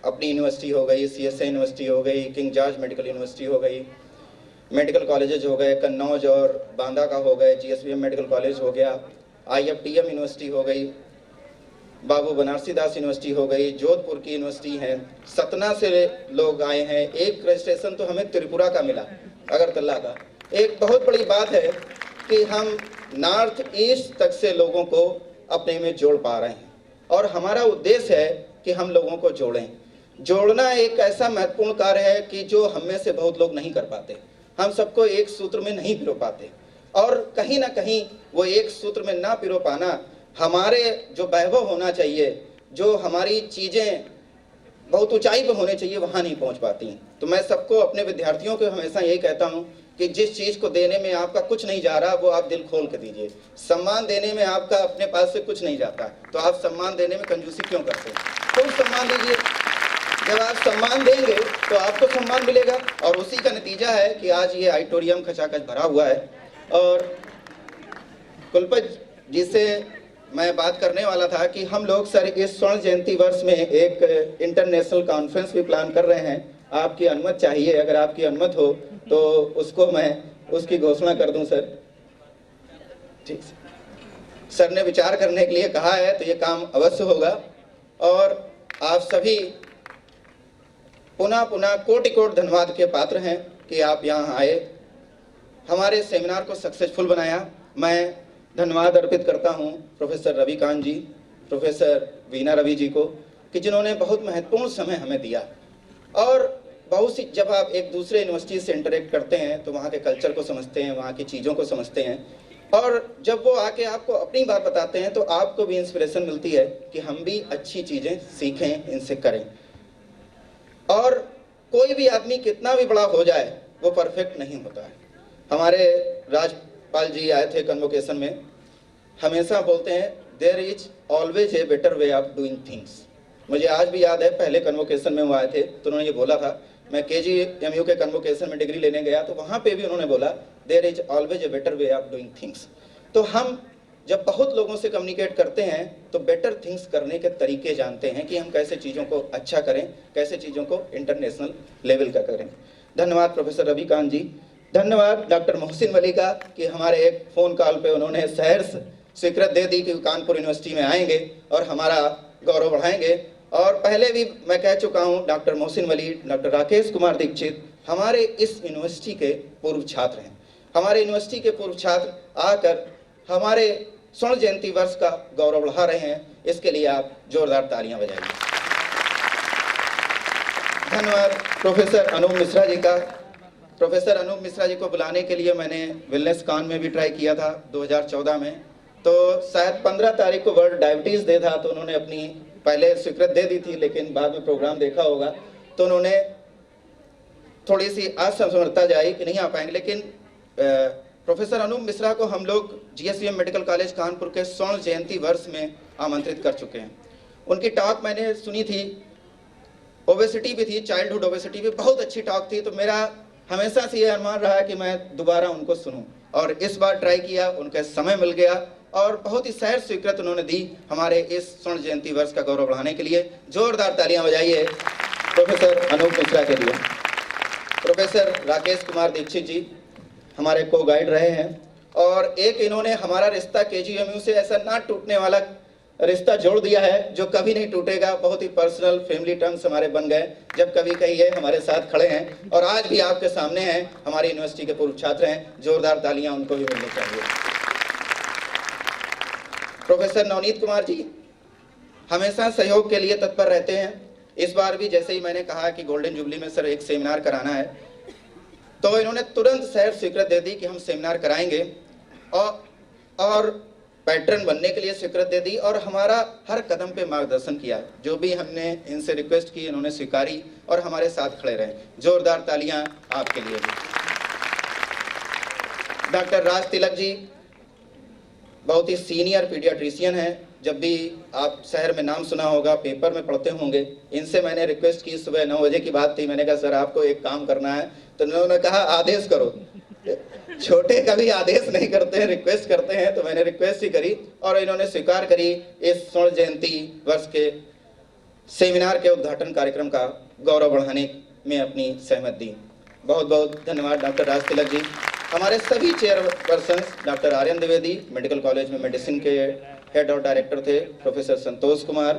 अपनी यूनिवर्सिटी हो गई, CSI यूनिवर्सिटी हो गई, किंग जॉर्ज मेडिकल यूनिवर्सिटी हो गई, मेडिकल कॉलेजेस हो गए, कन्नौज और बांदा का हो गए, GSVM मेडिकल कॉलेज हो गया, IFTM यूनिवर्सिटी हो गई, बाबू बनारसी दास यूनिवर्सिटी हो गई, जोधपुर की यूनिवर्सिटी है, सतना से लोग आए हैं। एक रजिस्ट्रेशन तो हमें त्रिपुरा का मिला, अगरतला का। एक बहुत बड़ी बात है कि हम नॉर्थ ईस्ट तक से लोगों को अपने में जोड़ पा रहे हैं और हमारा उद्देश्य है कि हम लोगों को जोड़ें। जोड़ना एक ऐसा महत्वपूर्ण कार्य है कि जो हम में से बहुत लोग नहीं कर पाते। हम सबको एक सूत्र में नहीं पिरो पाते और कहीं ना कहीं वो एक सूत्र में ना पिरो पाना हमारे जो वैभव होना चाहिए, जो हमारी चीज़ें बहुत ऊंचाई पर होने चाहिए, वहाँ नहीं पहुँच पाती। तो मैं सबको, अपने विद्यार्थियों को हमेशा यही कहता हूँ कि जिस चीज़ को देने में आपका कुछ नहीं जा रहा वो आप दिल खोल के दीजिए। सम्मान देने में आपका अपने पास से कुछ नहीं जाता, तो आप सम्मान देने में कंजूसी क्यों करते हैं? तो सम्मान दीजिए। जब आप सम्मान देंगे तो आपको सम्मान मिलेगा और उसी का नतीजा है कि आज ये ऑडिटोरियम खचाखच भरा हुआ है। और कुलपति जी से मैं बात करने वाला था कि हम लोग सर इस स्वर्ण जयंती वर्ष में एक इंटरनेशनल कॉन्फ्रेंस भी प्लान कर रहे हैं। आपकी अनुमति चाहिए, अगर आपकी अनुमति हो तो उसको मैं उसकी घोषणा कर दूं सर। ठीक सर ने विचार करने के लिए कहा है तो ये काम अवश्य होगा। और आप सभी पुनः पुनः कोटि कोटि धन्यवाद के पात्र हैं कि आप यहाँ आए, हमारे सेमिनार को सक्सेसफुल बनाया। मैं धन्यवाद अर्पित करता हूँ प्रोफेसर रविकांत जी, प्रोफेसर वीना रवि जी को कि जिन्होंने बहुत महत्वपूर्ण समय हमें दिया। और बहुत सी, जब आप एक दूसरे यूनिवर्सिटी से इंटरेक्ट करते हैं तो वहाँ के कल्चर को समझते हैं, वहाँ की चीज़ों को समझते हैं और जब वो आके आपको अपनी बात बताते हैं तो आपको भी इंस्पिरेशन मिलती है कि हम भी अच्छी चीज़ें सीखें, इनसे करें। और कोई भी आदमी कितना भी बड़ा हो जाए वो परफेक्ट नहीं होता है। हमारे राजपाल जी आए थे कन्वोकेशन में, हमेशा बोलते हैं there is always a better way of doing things. मुझे आज भी याद है पहले कन्वोकेशन में वो आए थे तो उन्होंने ये बोला था। मैं KGMU के कन्वोकेशन में डिग्री लेने गया तो वहाँ पे भी उन्होंने बोला there is always a better way of doing things. तो हम जब बहुत लोगों से कम्युनिकेट करते हैं तो बेटर थिंग्स करने के तरीके जानते हैं कि हम कैसे चीज़ों को अच्छा करें, कैसे चीज़ों को इंटरनेशनल लेवल का करें। धन्यवाद प्रोफेसर रविकांत जी। धन्यवाद डॉक्टर मोहसिन वली का कि हमारे एक फ़ोन कॉल पे उन्होंने सहर्ष स्वीकृति दे दी कि कानपुर यूनिवर्सिटी में आएंगे और हमारा गौरव बढ़ाएंगे। और पहले भी मैं कह चुका हूँ डॉक्टर मोहसिन वली, डॉक्टर राकेश कुमार दीक्षित हमारे इस यूनिवर्सिटी के पूर्व छात्र हैं। हमारे यूनिवर्सिटी के पूर्व छात्र आकर हमारे स्वर्ण जयंती वर्ष का गौरव बढ़ा रहे हैं। इसके लिए आप जोरदार तालियां बजाइए। धन्यवाद प्रोफेसर अनूप मिश्रा जी का। प्रोफेसर अनूप मिश्रा जी को बुलाने के लिए मैंने वेलनेस कान में भी ट्राई किया था 2014 में, तो शायद 15 तारीख को वर्ल्ड डायबिटीज डे था, तो उन्होंने अपनी पहले स्वीकृत दे दी थी, लेकिन बाद में प्रोग्राम देखा होगा तो उन्होंने थोड़ी सी असमर्थता जाई कि नहीं आ पाएंगे। लेकिन प्रोफेसर अनूप मिश्रा को हम लोग GSVM मेडिकल कॉलेज कानपुर के स्वर्ण जयंती वर्ष में आमंत्रित कर चुके हैं। उनकी टॉक मैंने सुनी थी, ओबेसिटी भी थी, चाइल्डहुड ओबेसिटी भी, बहुत अच्छी टॉक थी। तो मेरा हमेशा से ये अरमान रहा कि मैं दोबारा उनको सुनूं, और इस बार ट्राई किया, उनका समय मिल गया और बहुत ही सहर्ष स्वीकृत उन्होंने दी हमारे इस स्वर्ण जयंती वर्ष का गौरव बढ़ाने के लिए। जोरदार तालियां बजाइए प्रोफेसर अनूप मिश्रा के लिए। प्रोफेसर राकेश कुमार दीक्षित जी हमारे को गाइड रहे हैं, और एक इन्होंने हमारा रिश्ता KGMU से ऐसा ना टूटने वाला रिश्ता जोड़ दिया है जो कभी नहीं टूटेगा। बहुत ही पर्सनल फैमिली टर्म्स हमारे बन गए, जब कभी कहिए हमारे साथ खड़े हैं, और आज भी आपके सामने हैं, हमारी यूनिवर्सिटी के पूर्व छात्र हैं। जोरदार तालियां उनको भी मिलनी चाहिए। प्रोफेसर नवनीत कुमार जी हमेशा सहयोग के लिए तत्पर रहते हैं। इस बार भी जैसे ही मैंने कहा कि गोल्डन जुबली में सर एक सेमिनार कराना है, तो इन्होंने तुरंत सहर्ष स्वीकृत दे दी कि हम सेमिनार कराएंगे, और पैटर्न बनने के लिए स्वीकृत दे दी, और हमारा हर कदम पे मार्गदर्शन किया। जो भी हमने इनसे रिक्वेस्ट की इन्होंने स्वीकारी और हमारे साथ खड़े रहे। जोरदार तालियां आपके लिए भी। डॉक्टर राज तिलक जी बहुत ही सीनियर पीडियाट्रिशियन हैं। जब भी आप शहर में नाम सुना होगा, पेपर में पढ़ते होंगे। इनसे मैंने रिक्वेस्ट की, सुबह 9 बजे की बात थी, मैंने कहा सर आपको एक काम करना है, तो उन्होंने कहा आदेश करो। छोटे कभी आदेश नहीं करते हैं, रिक्वेस्ट करते हैं, तो मैंने रिक्वेस्ट ही करी और इन्होंने स्वीकार करी इस स्वर्ण जयंती वर्ष के सेमिनार के उद्घाटन कार्यक्रम का गौरव बढ़ाने में अपनी सहमति दी। बहुत बहुत धन्यवाद डॉक्टर राज तिलक जी। हमारे सभी chairperson doctor Aryan Dwivedi medical college में मेडिसिन के हेड और डायरेक्टर थे, professor Santosh Kumar,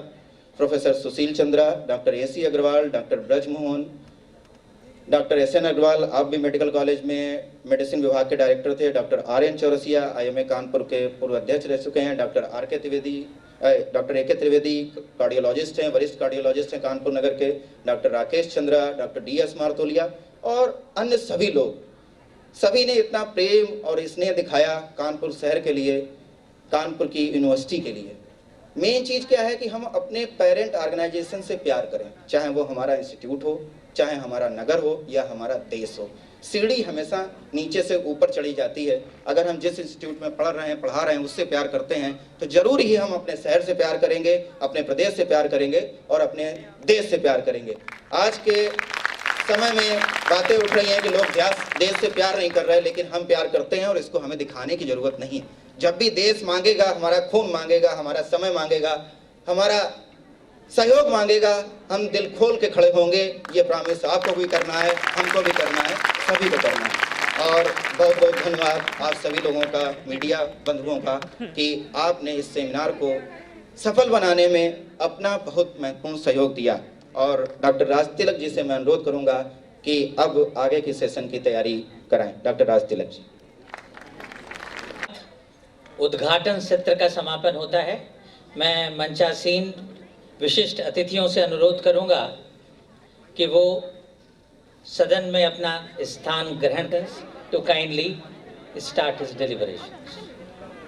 professor Sushil Chandra, doctor AC Agarwal, doctor Brajmohan, doctor SN Agarwal, आप भी मेडिकल कॉलेज में मेडिसिन विभाग के डायरेक्टर थे, doctor RN Chaurasia IMA Kanpur के पूर्व अध्यक्ष रह चुके हैं, doctor doctor AK Trivedi cardiologist हैं, वरिष्ठ कार्डियोलॉजिस्ट हैं कानपुर नगर के, doctor Rakesh Chandra, doctor DS मारतोलिया और अन्य सभी लोग। सभी ने इतना प्रेम और स्नेह दिखाया कानपुर शहर के लिए, कानपुर की यूनिवर्सिटी के लिए। मेन चीज़ क्या है कि हम अपने पेरेंट ऑर्गेनाइजेशन से प्यार करें, चाहे वो हमारा इंस्टीट्यूट हो, चाहे हमारा नगर हो या हमारा देश हो। सीढ़ी हमेशा नीचे से ऊपर चढ़ी जाती है। अगर हम जिस इंस्टीट्यूट में पढ़ा रहे हैं उससे प्यार करते हैं, तो जरूर ही हम अपने शहर से प्यार करेंगे, अपने प्रदेश से प्यार करेंगे और अपने देश से प्यार करेंगे। आज के समय में बातें उठ रही हैं कि लोग देश से प्यार नहीं कर रहे, लेकिन हम प्यार करते हैं और इसको हमें दिखाने की जरूरत नहीं। जब भी देश मांगेगा, हमारा खून मांगेगा, हमारा समय मांगेगा, हमारा सहयोग मांगेगा, हम दिल खोल के खड़े होंगे। ये प्रॉमिस आपको भी करना है, हमको भी करना है, सभी को करना है। और बहुत बहुत धन्यवाद आप सभी लोगों का, मीडिया बंधुओं का, कि आपने इस सेमिनार को सफल बनाने में अपना बहुत महत्वपूर्ण सहयोग दिया। और डॉक्टर राज तिलक जी से मैं अनुरोध करूंगा कि अब आगे की सेशन की तैयारी कराएं। डॉक्टर राज तिलक जी। उद्घाटन सत्र का समापन होता है। मैं मंचासीन विशिष्ट अतिथियों से अनुरोध करूंगा कि वो सदन में अपना स्थान ग्रहण करें। To kindly start his डिलीबरेशंस।